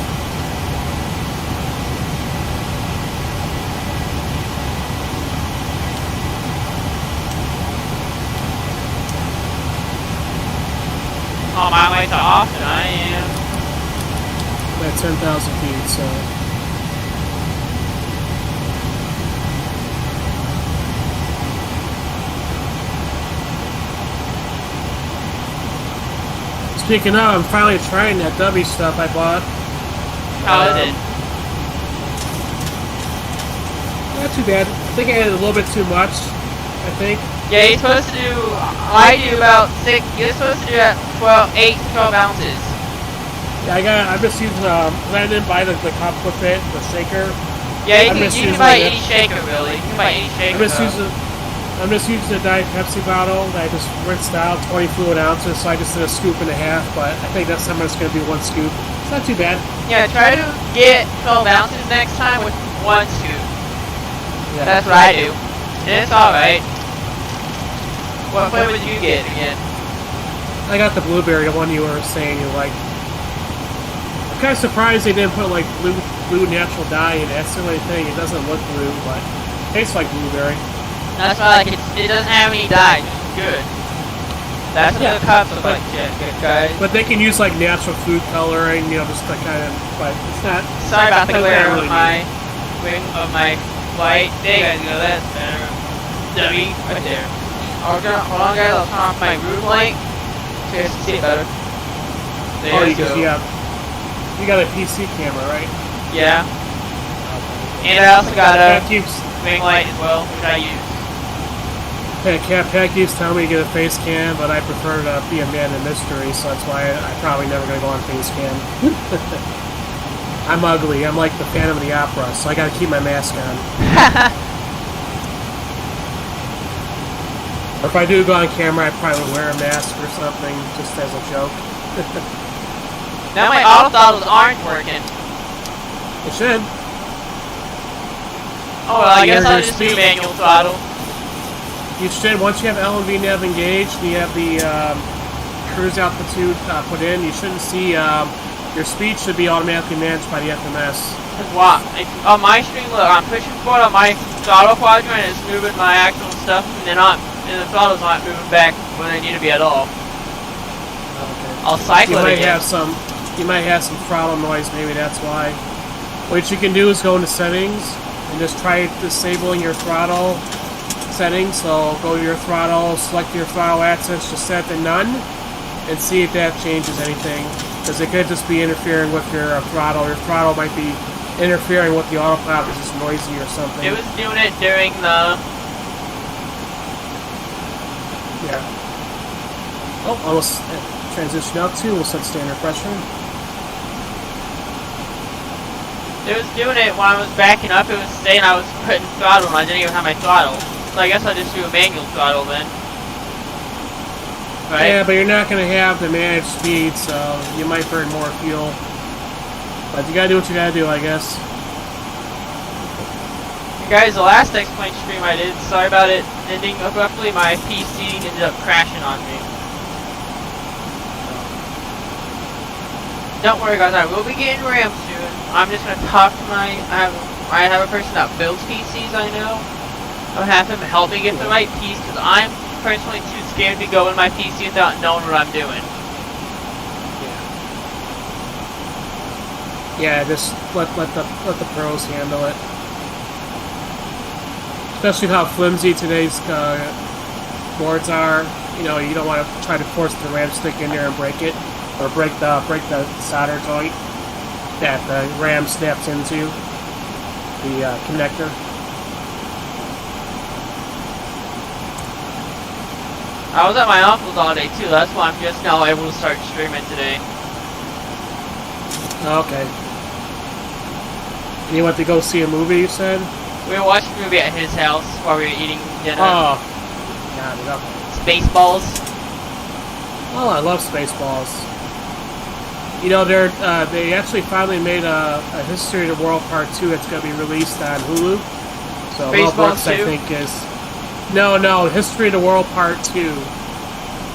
On my way to Austin, I am. At 10,000 feet, so. Speaking of, I'm finally trying that W stuff I bought. How is it? Not too bad. I think I added a little bit too much, I think. Yeah, you're supposed to do, I do about 6, you're supposed to do at 8 to 12 ounces. Yeah, I'm just using, I didn't buy the combo fit, the shaker. Yeah, you can buy any shaker, really. You can buy any shaker, I'm just using the Diet Pepsi bottle that I just rinsed out, 20 fluid ounces, so I just did a scoop and a half, but I think this time it's going to be 1 scoop. It's not too bad. Yeah, try to get 12 ounces next time with 1 scoop. Yeah. That's what I do. And it's alright. What flavor did you get again? I got the blueberry, the one you were saying you like. I'm kind of surprised they didn't put like blue natural dye in it. That's the only thing. It doesn't look blue, but it tastes like blueberry. That's why I like it. It doesn't have any dye. It's good. That's what the cups look like, guys. But they can use like natural food coloring, just to kind of but it's not. Sorry about the That's glare not of really my wing of my flight. There you guys go, that's better. W, right there. Hold on guys, I'll turn off my room light so you guys can see it better. There you go. You got a PC camera, right? Yeah. And I also got a Pat keeps, wing light as well, which I use. Pat keeps telling me to get a face cam, but I prefer to be a man in mystery, so that's why I'm probably never going to go on face cam. I'm ugly. I'm like the Phantom of the Opera, so I got to keep my mask on. Or if I do go on camera, I probably would wear a mask or something, just as a joke. Now my auto throttles aren't working. It should. Oh well, I guess I'll just do manual throttle. You should, once you have L and V nav engaged, and you have the cruise altitude put in, you shouldn't see, your speed should be automatically managed by the FMS. Wow. On my stream, look, I'm pushing forward on my throttle quadrant, and it's moving my actual stuff, and the throttle's not moving back when they need to be at all. Okay. I'll cycle it again. You might have some throttle noise, maybe that's why. What you can do is go into settings, and just try disabling your throttle settings. So go to your throttle, select your throttle access, just set to none, and see if that changes anything. Because it could just be interfering with your throttle. Your throttle might be interfering with the autopilot because it's noisy or something. It was doing it during the... Yeah. Oh, almost transition out to, we'll set standard pressure. It was doing it when I was backing up. It was saying I was putting throttle and I didn't even have my throttle. So I guess I'll just do a manual throttle then. Right? Yeah, but you're not going to have the managed speed, so you might burn more fuel. But you gotta do what you gotta do, I guess. Guys, the last X-Plane stream I did, sorry about it ending abruptly, my PC ended up crashing on me. Don't worry guys, I will be getting RAM soon. I'm just gonna talk to I have a person that builds PCs I know. I'll have him help me get the right piece, because I'm personally too scared to go in my PC without knowing what I'm doing. Yeah, just let the pros handle it. Especially how flimsy today's boards are. You know, you don't want to try to force the RAM stick in there and break it, or break the solder joint that the RAM snaps into the connector. I was at my uncle's all day too. That's why I'm just now able to start streaming today. Okay. You went to go see a movie, you said? We were watching a movie at his house while we were eating dinner. Oh. Got it, okay. Spaceballs. Oh, I love Spaceballs. You know, they actually finally made a History of the World Part 2 that's going to be released on Hulu. So Mel Brooks, I think, is... No, History of the World Part 2.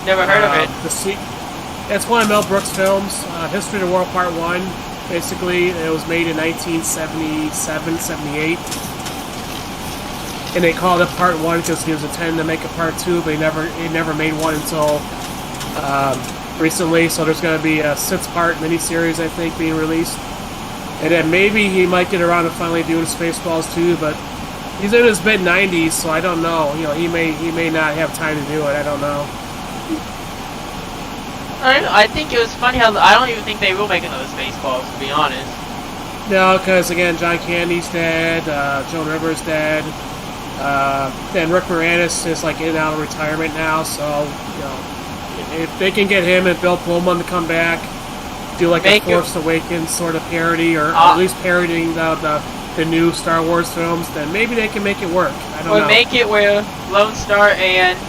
Never heard of it. It's one of Mel Brooks' films. History of the World Part 1. Basically, it was made in 1977, 78. And they called it Part 1 because he was intending to make a Part 2, but he never made one until recently. So there's going to be a 6-part miniseries, I think, being released. And then maybe he might get around to finally doing Spaceballs 2, but he's in his mid-90s, so I don't know. You know, he may not have time to do it. I don't know. I think it was funny how I don't even think they will make another Spaceballs, to be honest. No, because again, John Candy's dead, Joan Rivers dead, and Rick Moranis is like in and out of retirement now. So you know, if they can get him and Bill Pullman to come back, do like a Force Awakens sort of parody, or at least parodying the new Star Wars films, then maybe they can make it work. I don't know. Or make it where Lone Star and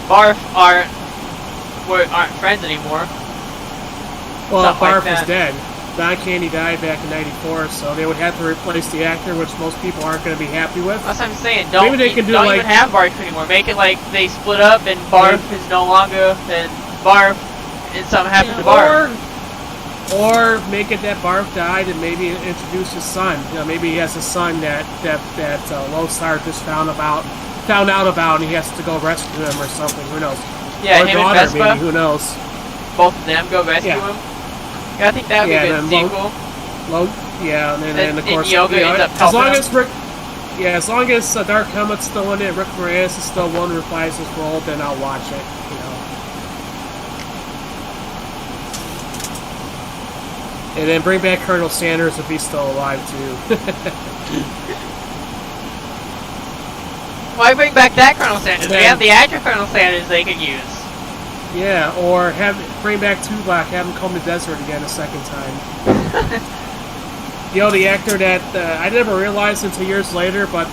Barf aren't friends anymore. Well, Barf is dead. Don Candy died back in '94, so they would have to replace the actor, which most people aren't going to be happy with. That's what I'm saying. Maybe they can do don't like, even have Barf anymore. Make it like they split up and Barf is no longer than Barf, and something happened to Barf. Or make it that Barf died and maybe introduce his son. You know, maybe he has a son that Lone Star just found out about, and he has to go rescue him or something. Who knows? Yeah, or him daughter, and Vespa. maybe. Who knows? Both of them go rescue him. I think that would Yeah, be a and good then sequel. Yeah, and then of course, Yoga you know, ends up as long helping as Rick, yeah, as long as Dark Helmet's still in it, Rick Moranis is still one who replies his role, then I'll watch it. You know. And then bring back Colonel Sanders if he's still alive too. Why bring back that Colonel Sanders? We have the actor Colonel Sanders they could use. Yeah, or bring back Tuvok, have him come to desert again a second time. You know, the actor that I never realized until years later, but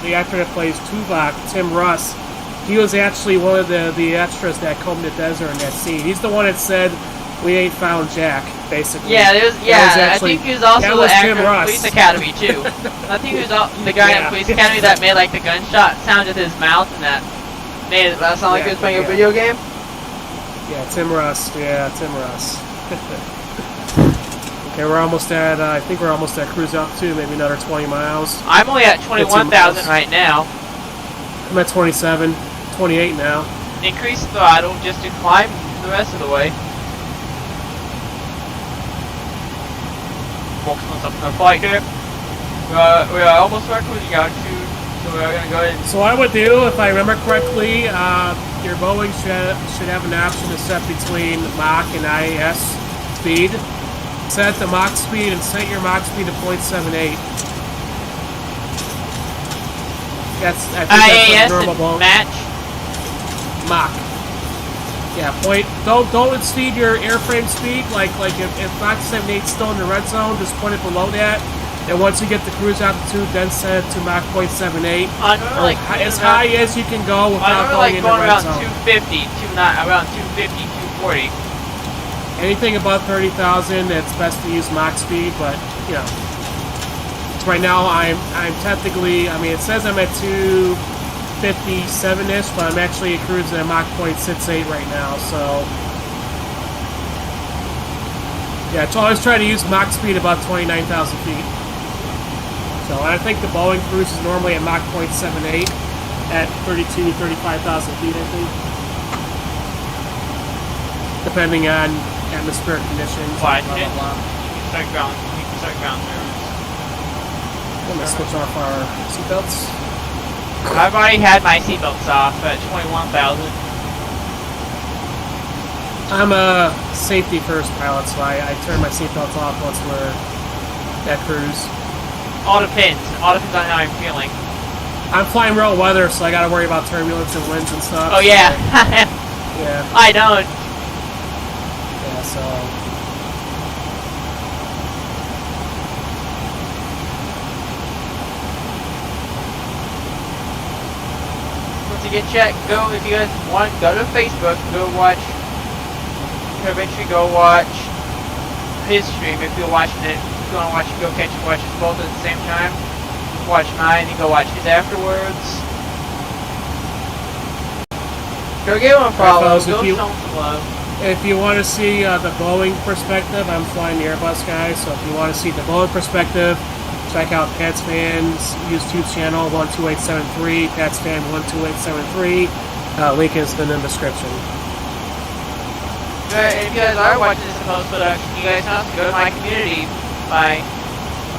the actor that plays Tuvok, Tim Russ, he was actually one of the extras that come to desert in that scene. He's the one that said, "We ain't found Jack," basically. Yeah, I think he was also the actor in Police Academy too. I think he was the guy in Police Academy that made like the gunshot sound with his mouth and that made it sound like he was playing a video game. Yeah, Tim Russ. Yeah, Tim Russ. Okay, we're almost at, I think we're almost at cruise altitude, maybe another 20 miles. I'm only at 21,000 right now. I'm at 27, 28 now. Increase throttle just to climb the rest of the way. Focus on something on flight here. We are almost at cruising altitude, so we're going to go ahead. So what I would do, if I remember correctly, your Boeing should have an option to set between Mach and IAS speed. Set the Mach speed and set your Mach speed to 0.78. I think IAS that's normal Boeing. Match. Mach. Yeah, don't exceed your airframe speed. Like if Mach 78 is still in the red zone, just put it below that. And once you get the cruise altitude, then set it to Mach 0.78. Like as high as you can go without going in the red around zone. 250, around 250, 240. Anything above 30,000, it's best to use Mach speed, but you know, right now I'm technically, I mean, it says I'm at 257-ish, but I'm actually cruising at Mach 0.68 right now, so yeah, so I always try to use Mach speed about 29,000 feet. So I think the Boeing cruise is normally at Mach 0.78 at 35,000 feet, I think, depending on atmospheric conditions. Why? Blah, blah, blah. You can start ground service. I'm gonna switch off our seatbelts. I've already had my seatbelts off at 21,000. I'm a safety first pilot, so I turn my seatbelts off once we're at cruise. All depends on how I'm feeling. I'm flying real weather, so I gotta worry about turbulence and winds and stuff. Oh yeah. Yeah. I don't. Yeah, so Once you get checked, if you guys want, go to Facebook, go watch. Eventually go watch his stream if you're watching it. If you want to watch it, watch us both at the same time. Watch mine and go watch his afterwards. Go give him a follow. Go show him some love. if you want to see the Boeing perspective, I'm flying the Airbus guy, so if you want to see the Boeing perspective, check out PATSFAN's YouTube channel, 12873, PATSFAN 12873. Link is in the description. If you guys are watching this in post-production, you guys have to go to my community, my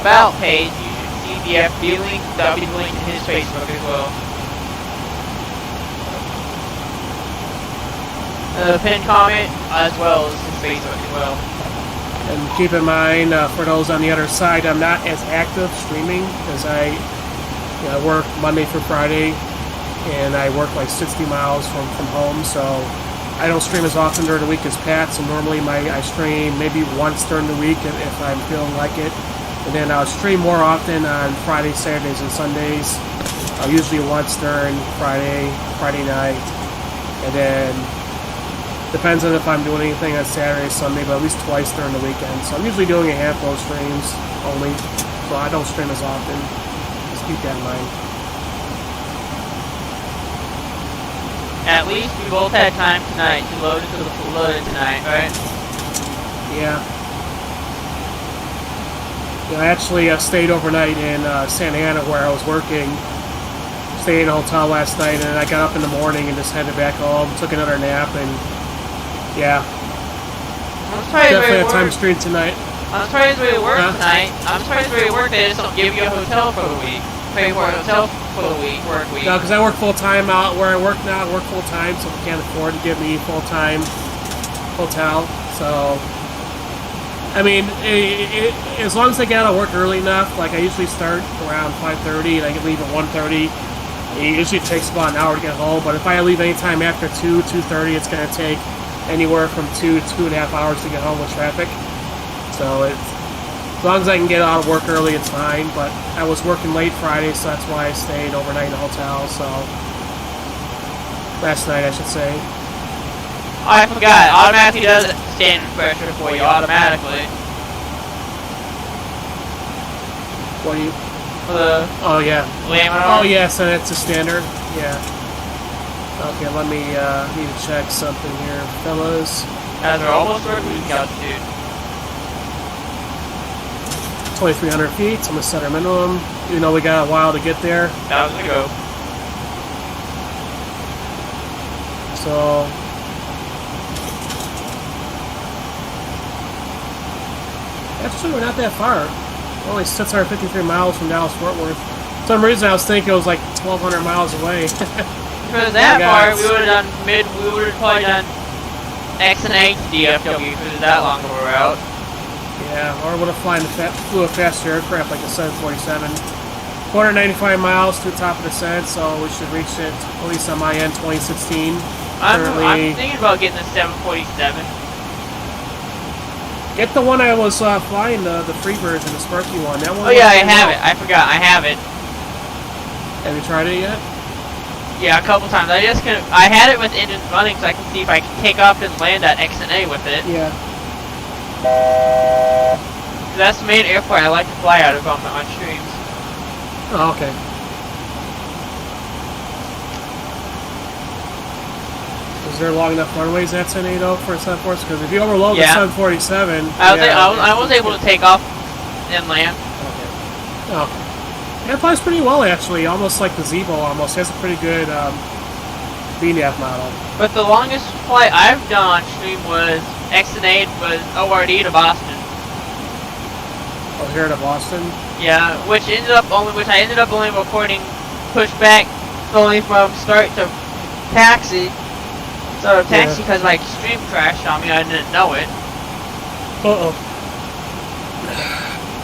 About page. You should see the FB link. That'll be the link to his Facebook as well. The pinned comment as well as his Facebook as well. And keep in mind, for those on the other side, I'm not as active streaming because I work Monday through Friday, and I work like 60 miles from home, so I don't stream as often during the week as Pat. So normally I stream maybe once during the week if I'm feeling like it, and then I'll stream more often on Fridays, Saturdays, and Sundays. Usually once during Friday night, and then depends on if I'm doing anything on Saturday, Sunday, but at least twice during the weekend. So I'm usually doing a handful of streams only, so I don't stream as often. Just keep that in mind. At least we both had time tonight to load into the full loaded tonight, right? Yeah. I actually stayed overnight in Santa Ana where I was working. Stayed in a hotel last night, and then I got up in the morning and just headed back home, took another nap, and yeah. I'm surprised Definitely where a time work. stream tonight. I'm surprised where you work Huh? tonight. I'm surprised where you work. They just don't give you a hotel for the week. Pay for a hotel for the week, work week. No, because I work full time out where I work now. I work full time, so they can't afford to give me full time hotel. So, I mean, as long as I get out of work early enough, like I usually start around 5:30 and I can leave at 1:30. It usually takes about an hour to get home. But if I leave anytime after 2:30, it's going to take anywhere from 2.5 hours to get home with traffic. So as long as I can get out of work early, it's fine. But I was working late Friday, so that's why I stayed overnight in the hotel. So last night, I should say. I forgot. Automatically does stand pressure for you automatically. What do you? For the Oh yeah. laminate. Oh yes, and it's a standard. Yeah. Okay, let me need to check something here, fellas. As we're almost work week altitude. 2,300 feet. So I'm gonna set our minimum. Even though we got a while to get there. 1,000 to go. So actually, we're not that far. We're only 653 miles from Dallas Fort Worth. For some reason, I was thinking it was like 1,200 miles away. If it was that far, we would have done we would have probably done X and A DFW if it was that long of a route. Yeah, or would have flew a faster aircraft like a 747. 495 miles to the top of the descent, so we should reach it, at least on my end, 2016. I'm thinking about getting the 747. Get the one I was flying, the free version, the Sparky one. That one. Oh yeah, I have it. I forgot. I have it. Have you tried it yet? Yeah, a couple times. I had it with engines running, so I can see if I can take off and land at X and A with it. Yeah. That's the main airport I like to fly out of on streams. Oh, okay. Is there long enough runways at 1080 for a 747? Because if you overload the 747... I was able to take off and land. Okay. Oh. Yeah, it flies pretty well, actually. Almost like the Zeebo, almost. It has a pretty good VNAV model. But the longest flight I've done on stream was X&A was ORD to Boston. Oh, here to Boston? Yeah, which I ended up only recording pushback only from start to taxi. So taxi because my stream crashed on me, I didn't know it. Uh-oh.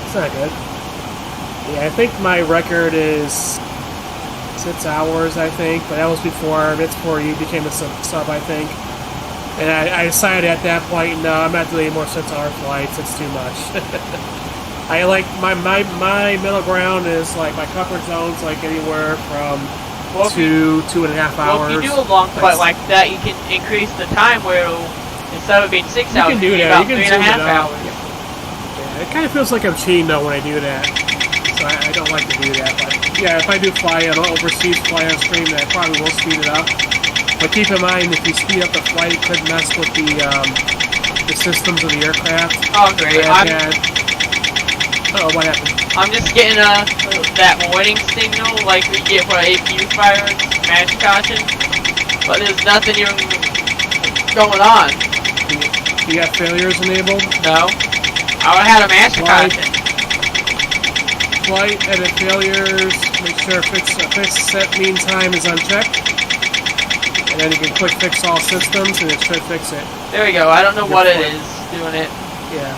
It's not good. Yeah, I think my record is 6 hours, I think, but that was before you became a sub, I think. And I decided at that point, no, I'm not doing any more 6-hour flights, it's too much. I like, my middle ground is like, my comfort zone's like anywhere from 2.5 hours. Well, if you do a long flight like that, you can increase the time where it'll, instead of being 6 hours, you can do that. about You can 3.5 hours. Yeah, it kind of feels like I'm cheating though when I do that. So I don't like to do that. But yeah, if I do fly an overseas fly on stream, then I probably will speed it up. But keep in mind, if you speed up the flight, it could mess with the systems of the aircraft. Oh, great. What happened? I'm just getting that warning signal like we get for APU fire, smash caution, but there's nothing even going on. You got failures enabled? No. I had a master caution. Flight edit failures, make sure fix set mean time is unchecked. And then you can quick fix all systems and it should fix it. There we go, I don't know what it is doing it. Yeah.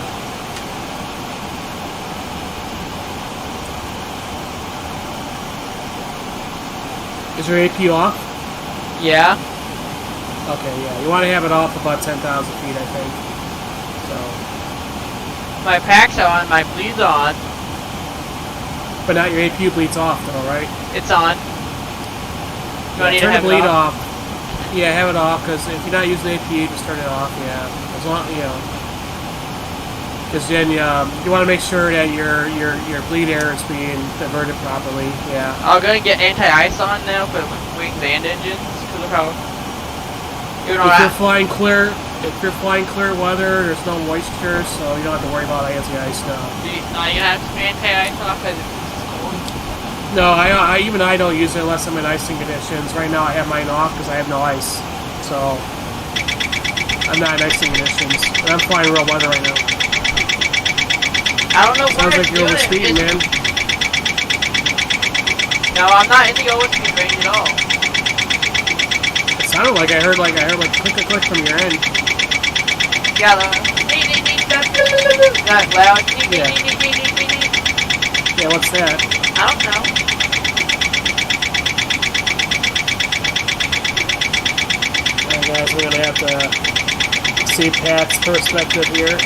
Is your AP off? Yeah. Okay, yeah. You want to have it off about 10,000 feet, I think. So. My pack's on, my bleed's on. But not your APU bleeds off, though, right? It's on. Do I need to turn have the bleed it off? Yeah, have it off, because if you're not using the APU, just turn it off, yeah. As long, you know. Because then you want to make sure that your bleed air is being diverted properly, yeah. I'm going to get anti-ice on now for wings and engines, because of how... If you're flying clear weather, there's no moisture, so you don't have to worry about anti-ice now. You have some anti-ice off because it's cold? No, I don't use it unless I'm in icing conditions. Right now I have mine off because I have no ice. So I'm not next to munitions. And I'm flying real weather right now. I don't know Sounds where like you're it's overspeeding, man. No, I'm not in the overspeed range at all. It sounded like I heard like click from your end. Yeah, that loud. Yeah. Yeah, what's that? I don't know. Alright guys, we're gonna have to see Pat's perspective here.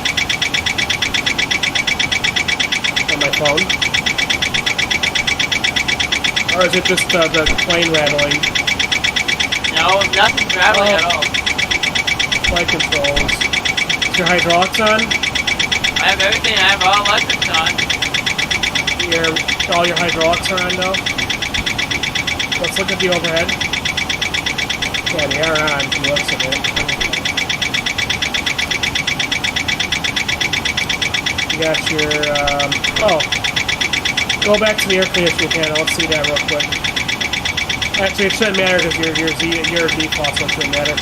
On my phone. Or is it just the plane rattling? No, nothing's rattling at all. Flight controls. Is your hydraulics on? I have everything. I have all electrics on. All your hydraulics are on now? Let's look at the overhead. Yeah, they are on from the looks of it. You got your, go back to the air conditioning panel. Let's see that real quick. Actually, it shouldn't matter because your default, so it shouldn't matter.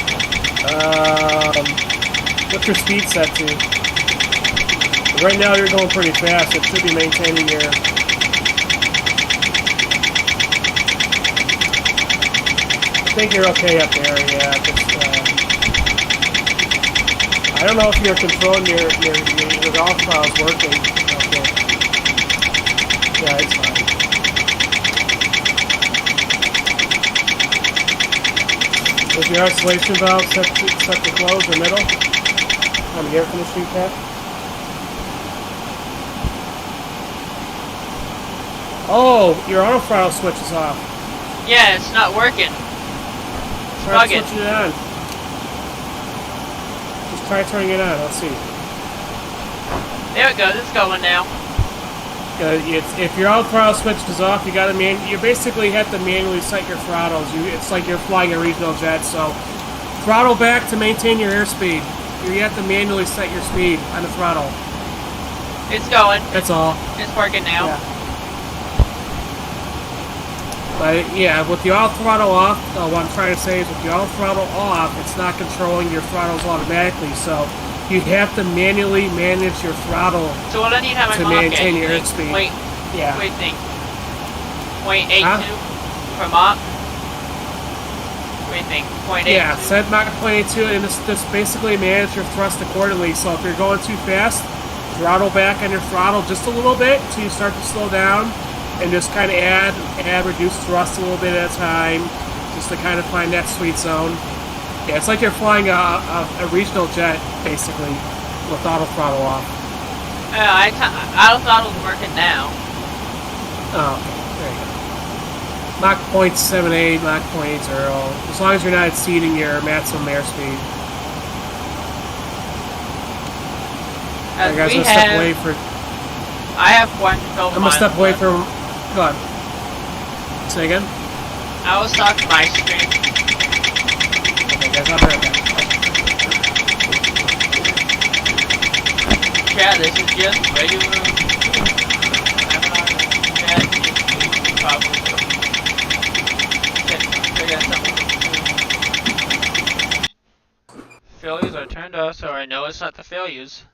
What's your speed set to? Right now you're going pretty fast. It should be maintaining your... I think you're okay up there, yeah. Just, I don't know if you're controlling your golf files working. Okay. Yeah, it's fine. Is your isolation valve set to close or middle? On the air conditioning cap? Oh, your auto throttle switch is off. Yeah, it's not working. Try Plug it. switching it on. Just try turning it on. Let's see. There it goes. It's going now. If your auto throttle switch is off, you basically have to manually set your throttles. It's like you're flying a regional jet. So, throttle back to maintain your airspeed. You have to manually set your speed on the throttle. It's going. That's all. It's working now. Yeah. But yeah, with the auto throttle off, what I'm trying to say is with the auto throttle off, it's not controlling your throttles automatically. So you have to manually manage your throttle So what I need to have my to Mach maintain at, your you think? airspeed. Wait, Yeah. wait, think. 0.82 for Mach? What do you think? 0.82? Yeah, set Mach 0.82 and just basically manage your thrust accordingly. So if you're going too fast, throttle back on your throttle just a little bit until you start to slow down. And just kind of add reduce thrust a little bit at a time, just to kind of find that sweet zone. Yeah, it's like you're flying a regional jet, basically, with auto throttle off. Auto throttle's working now. Oh, okay, there you go. Mach 0.78, Mach 0.80, as long as you're not exceeding your maximum airspeed. Alright guys, I'm gonna step away for... I have one control. I'm gonna step away from... Go on. Say again? I was talking my stream. Okay guys, I'll be right back. Yeah, this is just regular. Failures are turned off, so I know it's not the failures.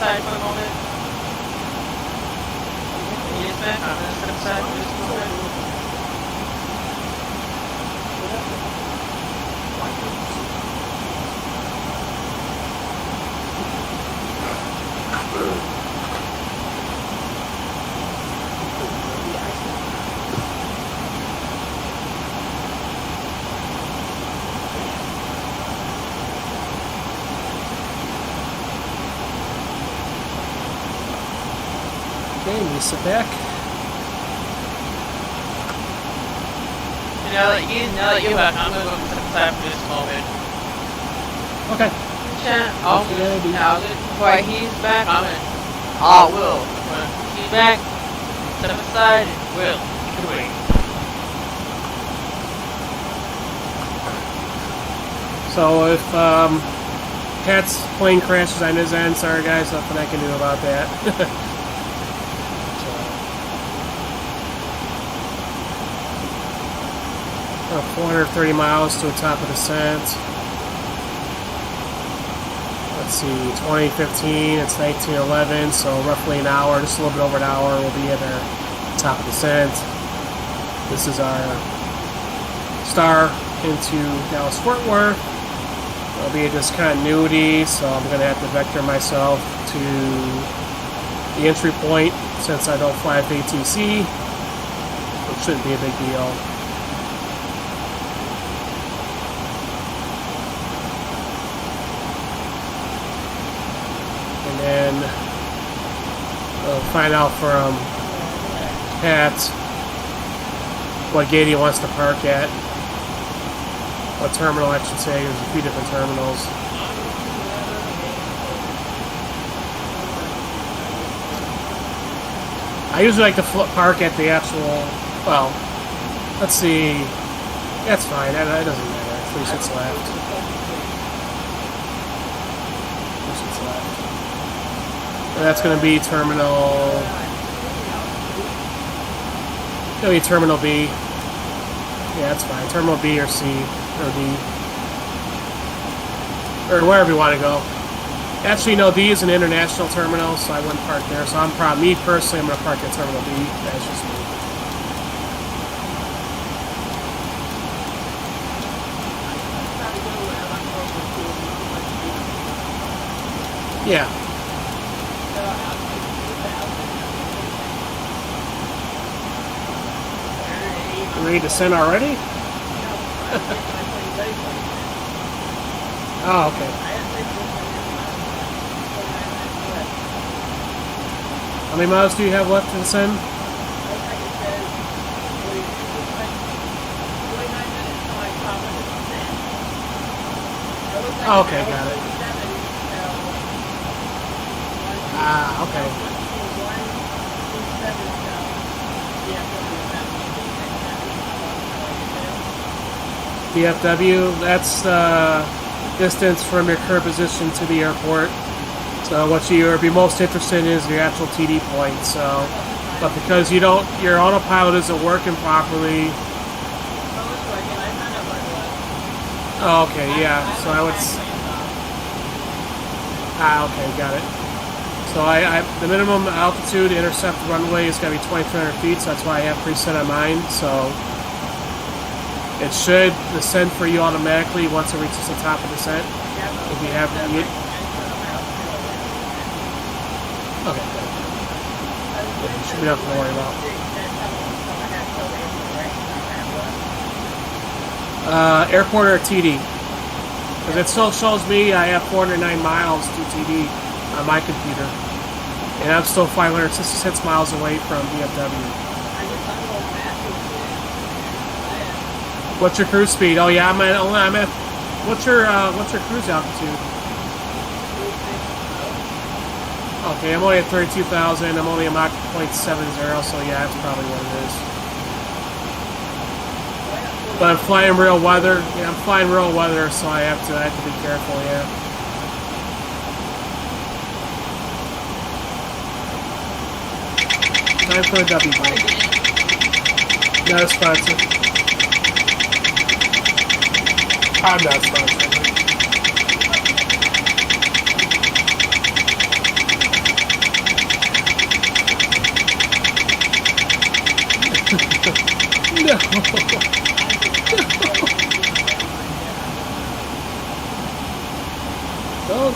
aside for a moment. Yes, man. I'm gonna step aside for just a moment. Okay, we sit back. Now that you're back, I'm gonna go step aside for just a moment. Okay. While he's back, Will. When he's back, step aside, Will. You can wait. So if Pat's plane crashes on his end, sorry guys, nothing I can do about that. 430 miles to a top of descent. Let's see, 2015, it's 1911, so roughly an hour, just a little bit over an hour, we'll be at our top of descent. This is our star into Dallas-Fort Worth. It'll be a discontinuity, so I'm going to have to vector myself to the entry point since I don't fly ATC, which shouldn't be a big deal. And we'll find out from Pat what gate he wants to park at. What terminal, I should say. There's a few different terminals. I usually like to park at the actual, well, let's see. That's fine. That doesn't matter. 3 sits left. 3 sits left. And that's going to be terminal. Going to be terminal B. Yeah, that's fine. Terminal B or C or D. Or wherever you want to go. Actually, no, D is an international terminal, so I wouldn't park there. So me personally, I'm going to park at terminal B. That's just me. Yeah. Ready to send already? Oh, okay. How many miles do you have left to send? Oh, okay, got it. Ah, okay. DFW, that's the distance from your current position to the airport. So what you would be most interested in is your actual TD point. So, but because your autopilot isn't working properly. Oh, okay, yeah. So I would. Okay, got it. So the minimum altitude to intercept the runway is going to be 2,300 feet. So that's why I have preset on mine. So it should descend for you automatically once it reaches the top of descent. If you have okay. You should be nothing to worry about. Airport or TD? Because it still shows me I have 409 miles to TD on my computer. And I'm still 566 miles away from DFW. What's your cruise speed? Oh yeah, I'm at what's your cruise altitude? Okay, I'm only at 32,000. I'm only a Mach 0.70, so yeah, that's probably what it is. But I'm flying real weather. Yeah, I'm flying real weather, so I have to be careful. Yeah. Time for a W break. Not a sponsor. I'm not sponsored. No.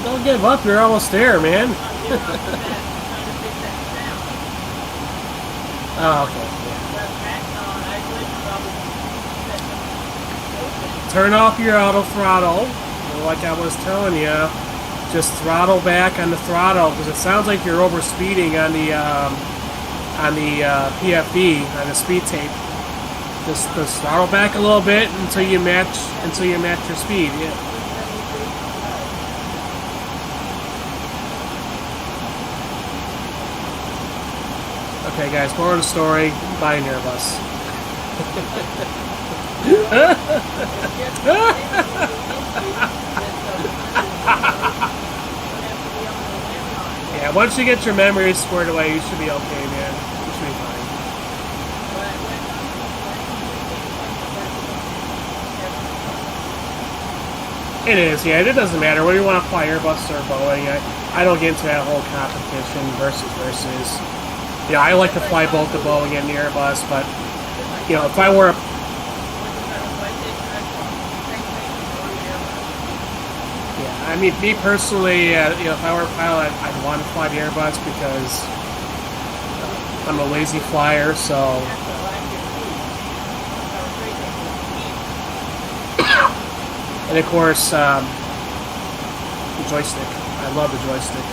Don't give up. You're almost there, man. Oh, okay. Turn off your auto throttle. Like I was telling you, just throttle back on the throttle because it sounds like you're over speeding on the PFD on the speed tape. Just throttle back a little bit until you match your speed. Yeah. Okay, guys, moral of the story: buy an Airbus. Yeah, once you get your memories squared away, you should be okay, man. You should be fine. It is, yeah. It doesn't matter whether you want to fly Airbus or Boeing. I don't get into that whole competition versus. Yeah, I like to fly both the Boeing and the Airbus, but you know, if I were a I mean, me personally, you know, if I were a pilot, I'd want to fly the Airbus because I'm a lazy flyer, so. And of course, the joystick. I love the joystick.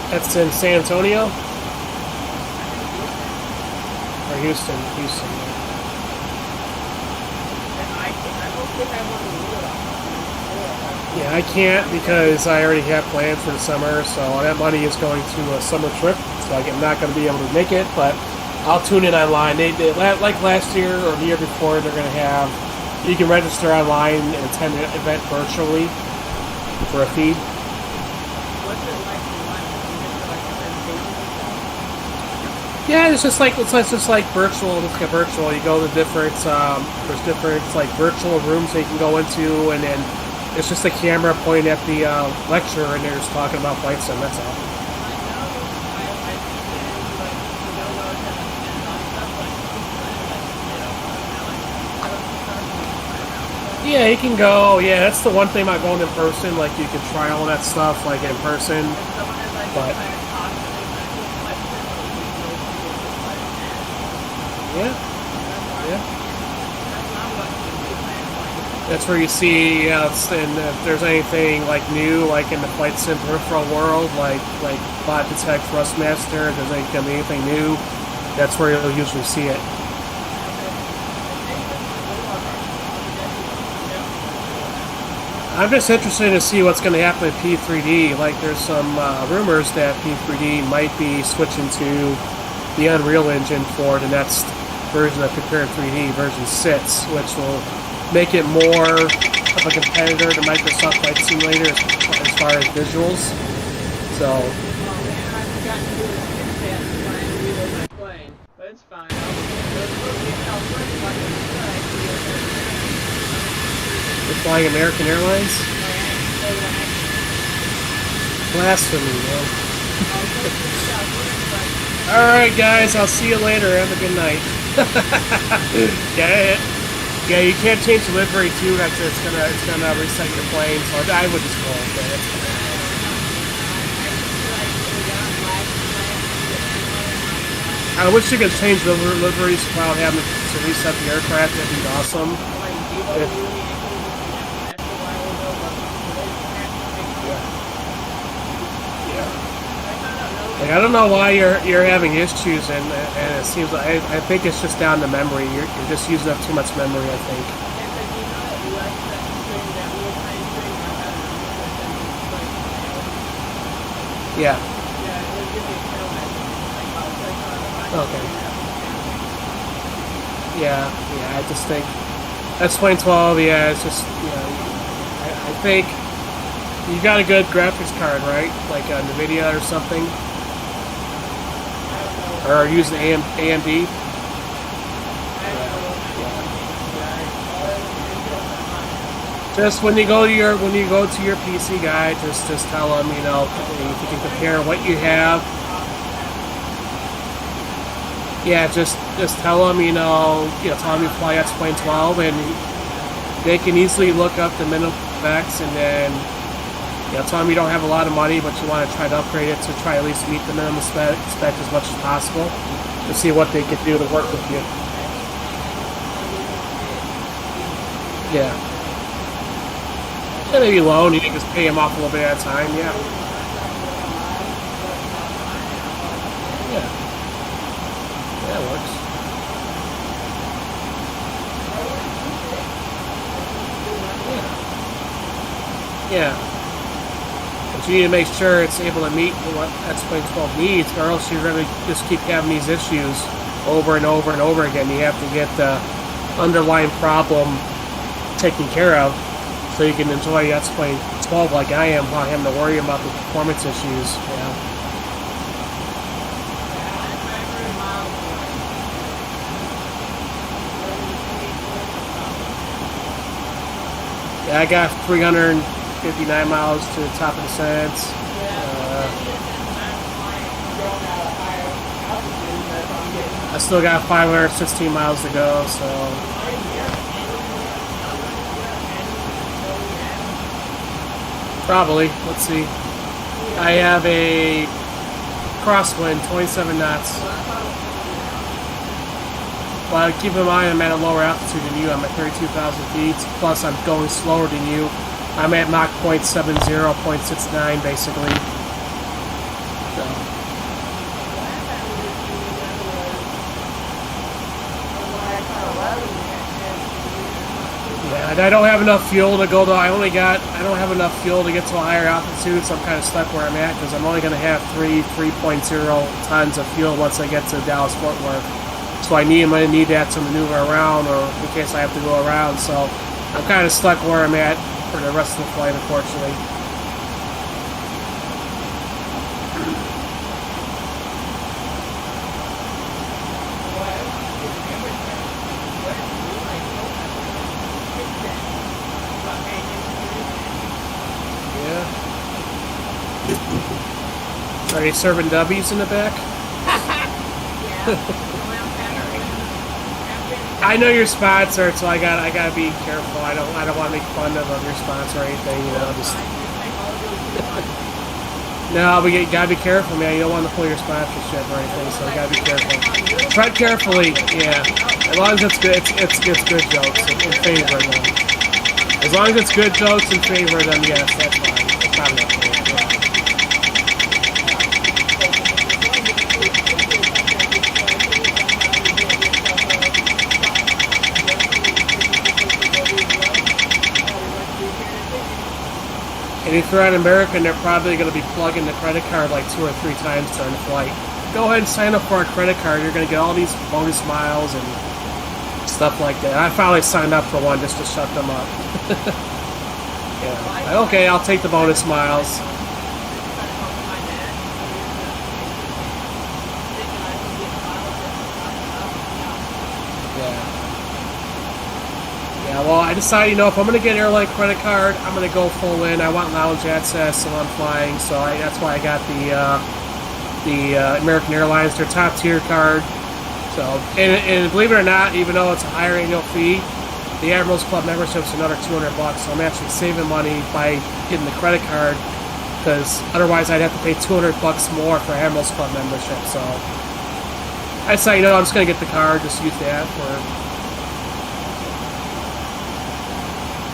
That's in San Antonio? Or Houston? Houston. Yeah, I can't because I already have plans for the summer, so that money is going to a summer trip, so I'm not going to be able to make it, but I'll tune in online. They like last year or the year before, they're going to have, you can register online and attend an event virtually for a fee. Yeah, it's just like virtual. It's like virtual. You go to different there's different like virtual rooms that you can go into, and then it's just a camera pointing at the lecturer, and they're just talking about flight sim. That's all. Yeah, you can go. Yeah, that's the one thing about going in person. Like you can try all that stuff like in person, but. Yeah. That's where you see, and if there's anything like new, like in the flight sim peripheral world, like Bot Detect Thrustmaster, if there's anything new, that's where you'll usually see it. I'm just interested to see what's going to happen with P3D. Like, there's some rumors that P3D might be switching to the Unreal Engine for the next version of Compare 3D, version 6, which will make it more of a competitor to Microsoft Flight Simulator as far as visuals. So. You're flying American Airlines? Blasphemy, man. Alright guys, I'll see you later. Have a good night. Yeah, you can't change the livery too. It's gonna reset your plane. So I would just go with it. I wish you could change the liveries without having to reset the aircraft. That'd be awesome. Like, I don't know why you're having issues, and it seems like I think it's just down to memory. You're just using up too much memory, I think. Yeah. Okay. Yeah. I just think that's 2012. Yeah, it's just I think you got a good graphics card, right? Like NVIDIA or something. Or using AMD? Just when you go to your PC guy, just tell them, you know, if you can compare what you have. Yeah, just tell them, tell them you fly X-Plane 12, and they can easily look up the minimum specs, and then, tell them you don't have a lot of money, but you want to try to upgrade it to try at least meet the minimum spec as much as possible, to see what they can do to work with you. Yeah. Yeah, maybe loan, you can just pay them off a little bit at a time, yeah. Yeah. That works. Yeah. But you need to make sure it's able to meet what X-Plane 12 needs, or else you're going to just keep having these issues over and over and over again. You have to get the underlying problem taken care of so you can enjoy X-Plane 12 like I am, without having to worry about the performance issues. Yeah, I got 359 miles to the top of the science. I still got 516 miles to go, so. Probably. Let's see. I have a crosswind, 27 knots. But keep in mind, I'm at a lower altitude than you. I'm at 32,000 feet. Plus, I'm going slower than you. I'm at Mach 0.70, 0.69, basically. So. Yeah, and I don't have enough fuel to go to. I don't have enough fuel to get to a higher altitude, so I'm kind of stuck where I'm at because I'm only going to have 3.0 tons of fuel once I get to Dallas Fort Worth. So I'm going to need that to maneuver around, or in case I have to go around. So I'm kind of stuck where I'm at for the rest of the flight, unfortunately. Yeah. Are you serving W's in the back? I know your sponsor, so I gotta be careful. I don't want to make fun of your sponsor or anything, Just no, but you gotta be careful, man. You don't want to pull your sponsorship or anything, so you gotta be careful. Tread carefully, yeah. As long as it's good, it's good jokes in favor of them. As long as it's good jokes in favor of them, yes, that's fine. That's probably okay. And if you're on American, they're probably going to be plugging the credit card like 2 or 3 times during the flight. Go ahead and sign up for a credit card. You're going to get all these bonus miles and stuff like that. I finally signed up for one just to shut them up. Yeah. Okay, I'll take the bonus miles. Yeah, well, I decided, if I'm going to get an airline credit card, I'm going to go full in. I want lounge access while I'm flying, so that's why I got the American Airlines, their top tier card. So, and believe it or not, even though it's a higher annual fee, the Admirals Club membership is another $200. So I'm actually saving money by getting the credit card, because otherwise I'd have to pay $200 more for Admirals Club membership. So I decided, I'm just going to get the card, just use that for.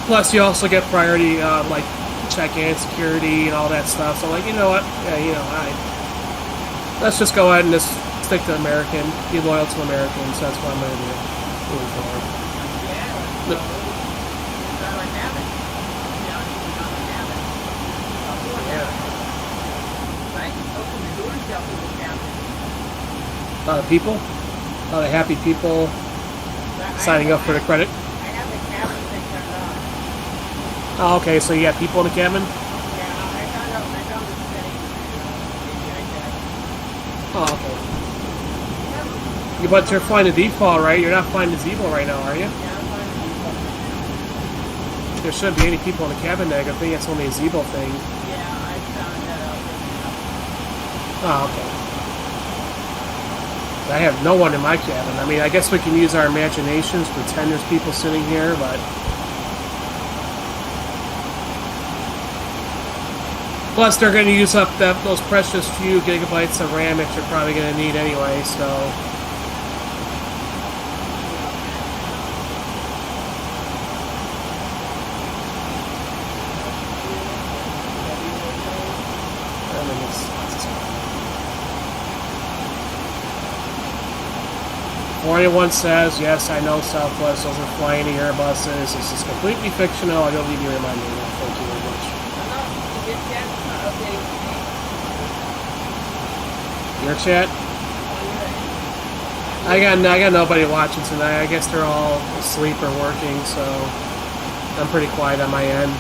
Plus, you also get priority, like check-in, security, and all that stuff. So, you know what? Yeah, let's just go ahead and just stick to American. Be loyal to Americans. That's what I'm going to do moving forward. A lot of people, a lot of happy people signing up for the credit. Oh, okay, so you got people in the cabin? Oh, okay. But you're flying the default, right? You're not flying the Zebo right now, are you? there shouldn't be any people in the cabin deck. I think it's only a Zebo thing. Yeah, I found that out. Oh, okay. I have no one in my cabin. I mean, I guess we can use our imaginations, pretend there's people sitting here, but... Plus, they're going to use up those precious few gigabytes of RAM that you're probably going to need anyway, so... I mean, it's 41 says, yes, I know Southwest doesn't fly any Airbuses. This is completely fictional. I don't need you reminding me. Thank you very much. Your chat? I got nobody watching tonight. I guess they're all asleep or working, so I'm pretty quiet on my end.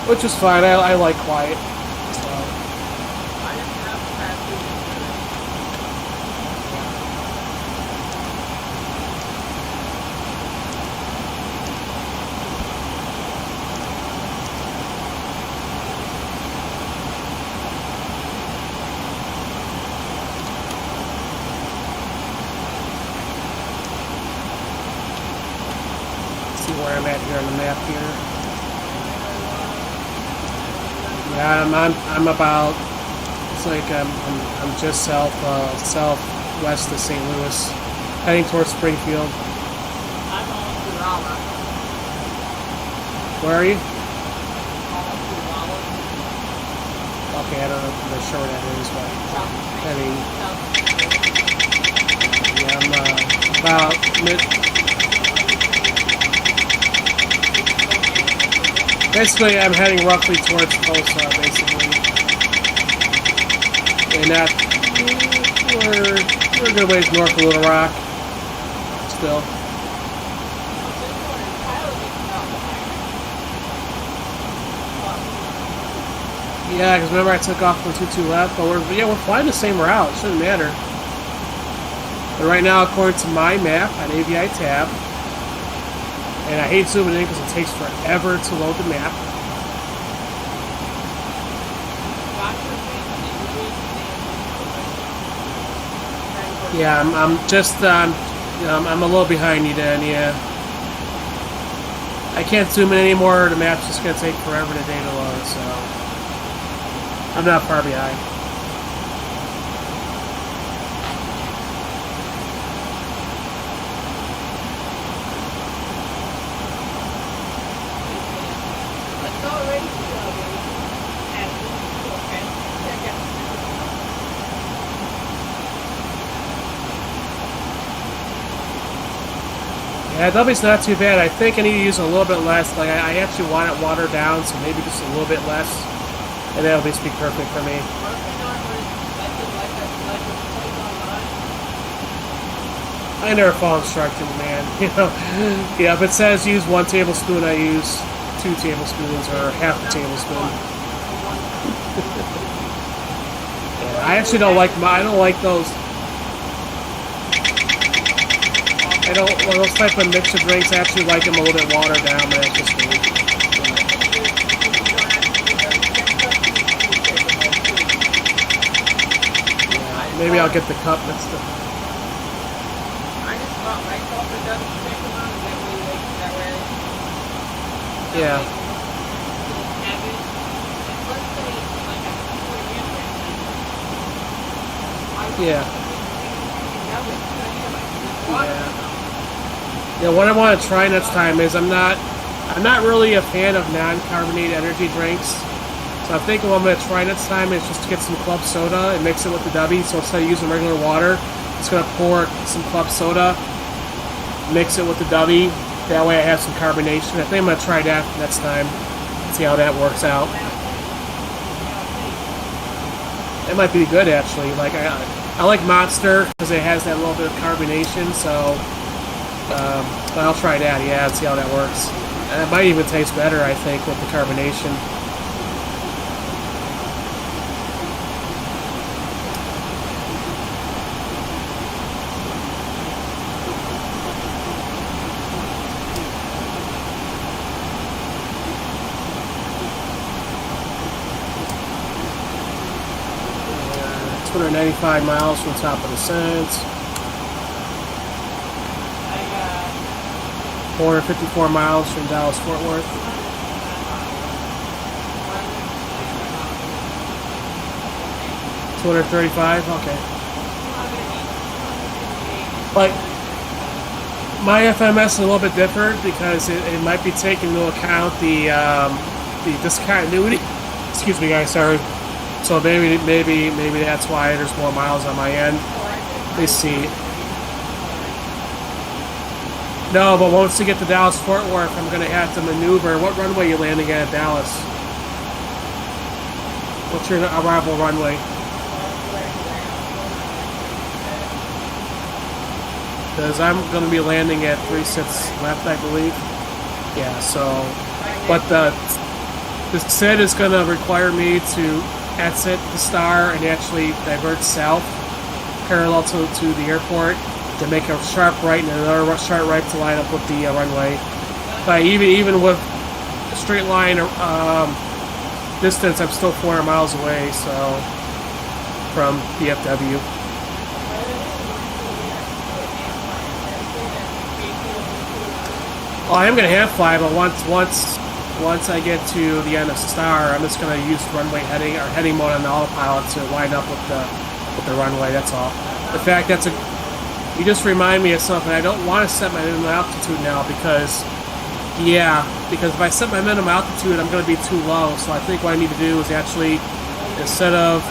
Which is fine. I like quiet. So. See where I'm at here on the map here. Yeah, I'm about. It's like I'm just southwest of St. Louis, heading towards Springfield. I'm almost to Raleigh. Where are you? Almost to Raleigh. Okay, I don't know for sure where that is, but heading. Yeah, I'm about mid. Basically, I'm heading roughly towards Tulsa, basically. And that, we're a good ways north of Little Rock, still. Yeah, because remember I took off from 22 left, but we're flying the same route, it shouldn't matter. But right now, according to my map on AVI tab, and I hate zooming in because it takes forever to load the map. Yeah, I'm just I'm a little behind you, Dan. Yeah, I can't zoom in anymore. The map's just gonna take forever today to load, so I'm not far behind. Yeah, W's not too bad. I think I need to use a little bit less. Like, I actually want it watered down, so maybe just a little bit less. And that'll just be perfect for me. I never follow instructions, man. You know, yeah, if it says use 1 tablespoon, I use 2 tablespoons or half a tablespoon. Yeah, I actually don't like I don't like those. I don't, well, those type of mixer drinks, I actually like them a little bit watered down, but that's just me. Yeah, maybe I'll get the cup next time. I just bought myself a double chicken on that way. Yeah. Yeah. Yeah. Yeah, what I want to try next time is I'm not really a fan of non-carbonated energy drinks. So I'm thinking what I'm going to try next time is just to get some club soda and mix it with the W. So instead of using regular water, it's going to pour some club soda, mix it with the W. That way I have some carbonation. I think I'm going to try that next time. See how that works out. It might be good actually. Like I like Monster because it has that little bit of carbonation. So. But I'll try that, yeah, and see how that works. And it might even taste better, I think, with the carbonation. 295 miles from the top of the descent. 454 miles from Dallas Fort Worth. $235. Okay. Like my FMS is a little bit different because it might be taking into account the discontinuity. Excuse me, guys. Sorry. So maybe that's why there's more miles on my end. Let's see. No, but once you get to Dallas Fort Worth, I'm gonna have to maneuver. What runway are you landing at Dallas? What's your arrival runway? Because I'm going to be landing at 36 left, I believe. Yeah, so... But the SID is going to require me to exit the star and actually divert south, parallel to the airport, to make a sharp right and another sharp right to line up with the runway. But even with a straight line distance, I'm still 400 miles away, so... from DFW. Oh, I am going to hand fly, but once I get to the end of Star, I'm just going to use runway heading or heading mode on the autopilot to line up with the runway. That's all. In fact, you just remind me of something. I don't want to set my minimum altitude now because if I set my minimum altitude, I'm going to be too low. So I think what I need to do is actually, instead of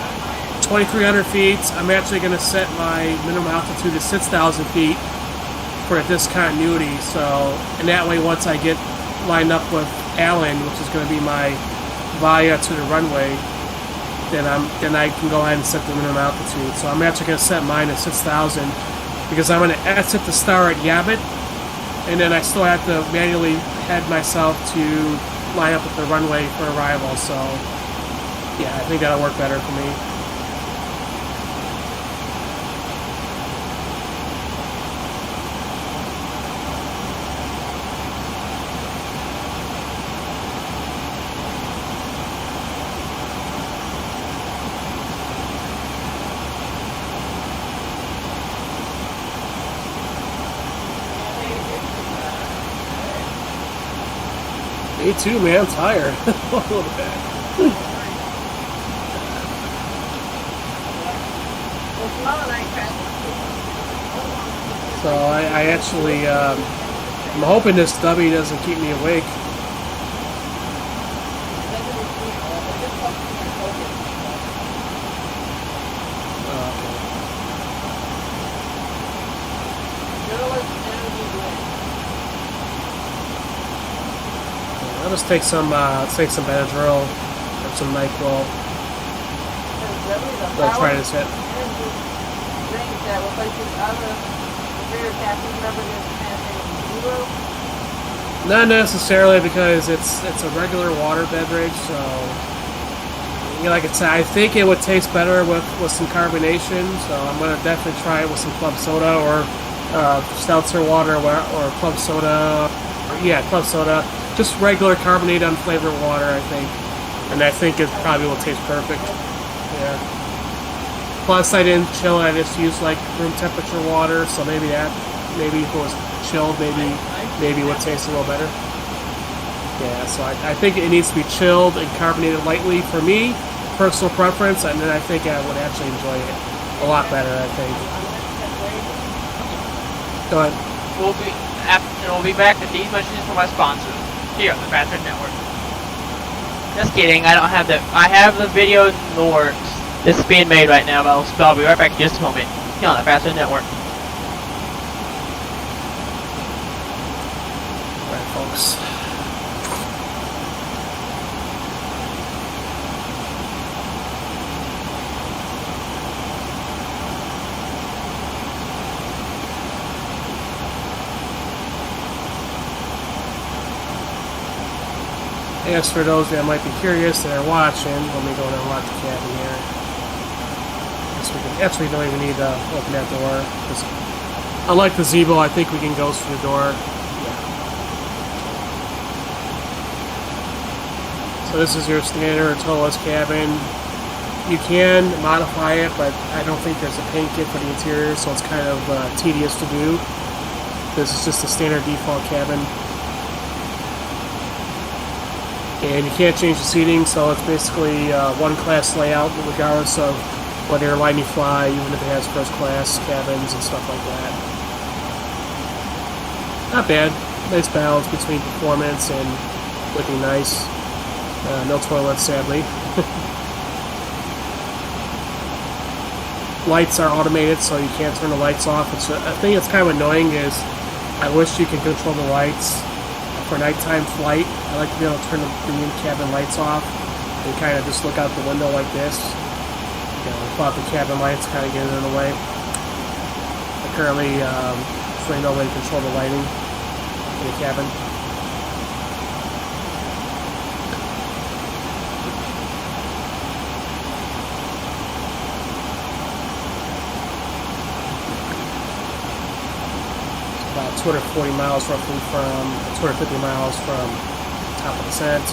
2,300 feet, I'm actually going to set my minimum altitude to 6,000 feet. For a discontinuity, and that way once I get lined up with Allen, which is going to be my via to the runway, then I can go ahead and set the minimum altitude. So I'm actually going to set mine at 6,000 because I'm going to exit the star at Yabit, and then I still have to manually head myself to line up with the runway for arrival. So yeah, I think that'll work better for me. Me too, man. I'm tired. A little bit. So I actually, I'm hoping this W doesn't keep me awake. I'll just take some Benadryl or some NyQuil. I'll try this hit. Not necessarily, because it's a regular water beverage, so like I said, I think it would taste better with some carbonation. So I'm gonna definitely try it with some club soda or seltzer water or club soda. Yeah, club soda. Just regular carbonated unflavored water, I think. And I think it probably will taste perfect. Yeah. Plus, I didn't chill it. I just used like room temperature water, so maybe if it was chilled, maybe it would taste a little better. Yeah, so I think it needs to be chilled and carbonated lightly for me, personal preference, and then I think I would actually enjoy it a lot better, I think. Go ahead. We'll be back with these messages from my sponsors here on the PATSFAN Network. Just kidding, I don't have I have the video in the works. This is being made right now, but I'll be right back in just a moment here on the PATSFAN Network. Right, folks. As for those that might be curious that are watching, let me go and unlock the cabin here. Actually, we don't even need to open that door. Unlike the Zeebo, I think we can go through the door. Yeah. So this is your standard TOLOS cabin. You can modify it, but I don't think there's a paint kit for the interior, so it's kind of tedious to do. This is just the standard default cabin. And you can't change the seating, so it's basically one class layout, regardless of whether airline you fly, even if it has first class cabins and stuff like that. Not bad. Nice balance between performance and looking nice. No toilets, sadly. Lights are automated, so you can't turn the lights off. Which I think it's kind of annoying is I wish you could control the lights for nighttime flight. I like to be able to turn the in-cabin lights off and kind of just look out the window like this. You know, without the cabin lights kind of getting in the way. But currently, there's really no way to control the lighting in the cabin. About 240 miles roughly from 250 miles from top of descent.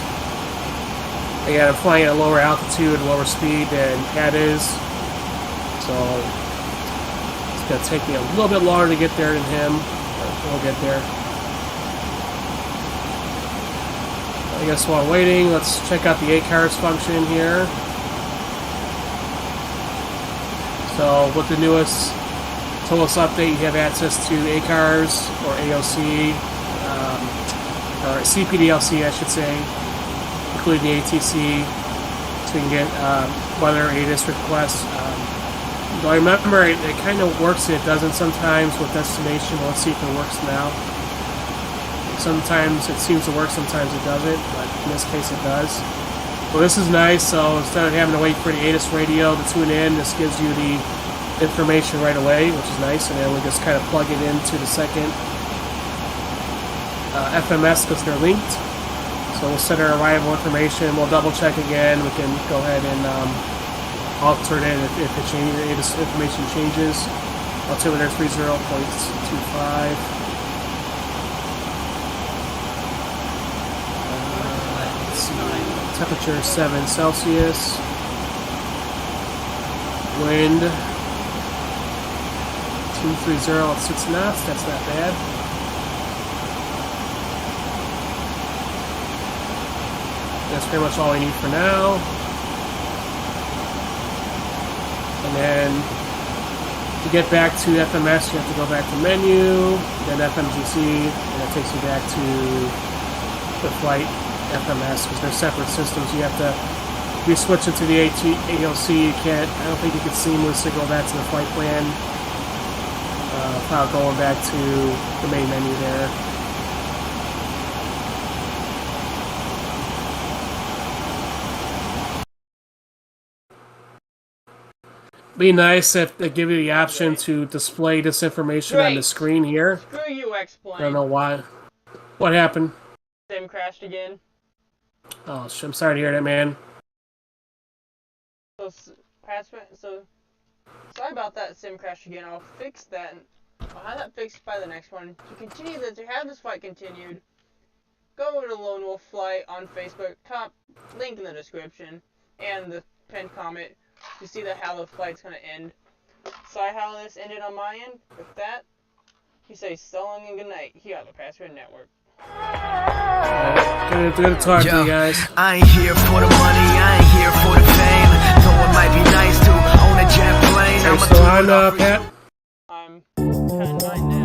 Again, I'm flying at a lower altitude, lower speed than Pat is, so it's going to take me a little bit longer to get there than him, but we'll get there. I guess while waiting, let's check out the ACARS function here. So with the newest TOLUS update, you have access to ACARS or AOC, or CPDLC, I should say, including the ATC, so you can get weather ATIS requests. Though I remember it kind of works and it doesn't sometimes with destination. Let's see if it works now. Sometimes it seems to work, sometimes it doesn't, but in this case it does. Well, this is nice, so instead of having to wait for the ATIS radio to tune in, this gives you the information right away, which is nice, and then we just kind of plug it into the second FMS because they're linked. So we'll set our arrival information, we'll double check again, we can go ahead and alter it if it changes, if information changes. Altimeter 30.25. Let's see, temperature 7 Celsius. Wind 230 at 6 knots, that's not bad. That's pretty much all I need for now. And then to get back to FMS, you have to go back to menu, then FMGC, and that takes you back to the flight FMS because they're separate systems. You have to, if you switch it to the AOC, you can't, I don't think you can seamlessly go back to the flight plan without going back to the main menu there. Be nice if they give you the option to display this information on the screen here. Screw you, X-Plane. I don't know why. What happened? Sim crashed again. Oh, I'm sorry to hear that, man. So, sorry about that sim crash again. I'll fix that. I'll have that fixed by the next one. To continue to have this flight continued, go over to Lone Wolf Flight on Facebook. Top link in the description and the pinned comment. To see how the flight's going to end. Sorry how this ended on my end. With that, you say so long and good night here on the PATSFAN Network. Good to talk to you guys. I ain't here for the money, I ain't here for the fame. Though it might be nice to own a jet plane. Are you still on, Pat? I'm 10-9 now.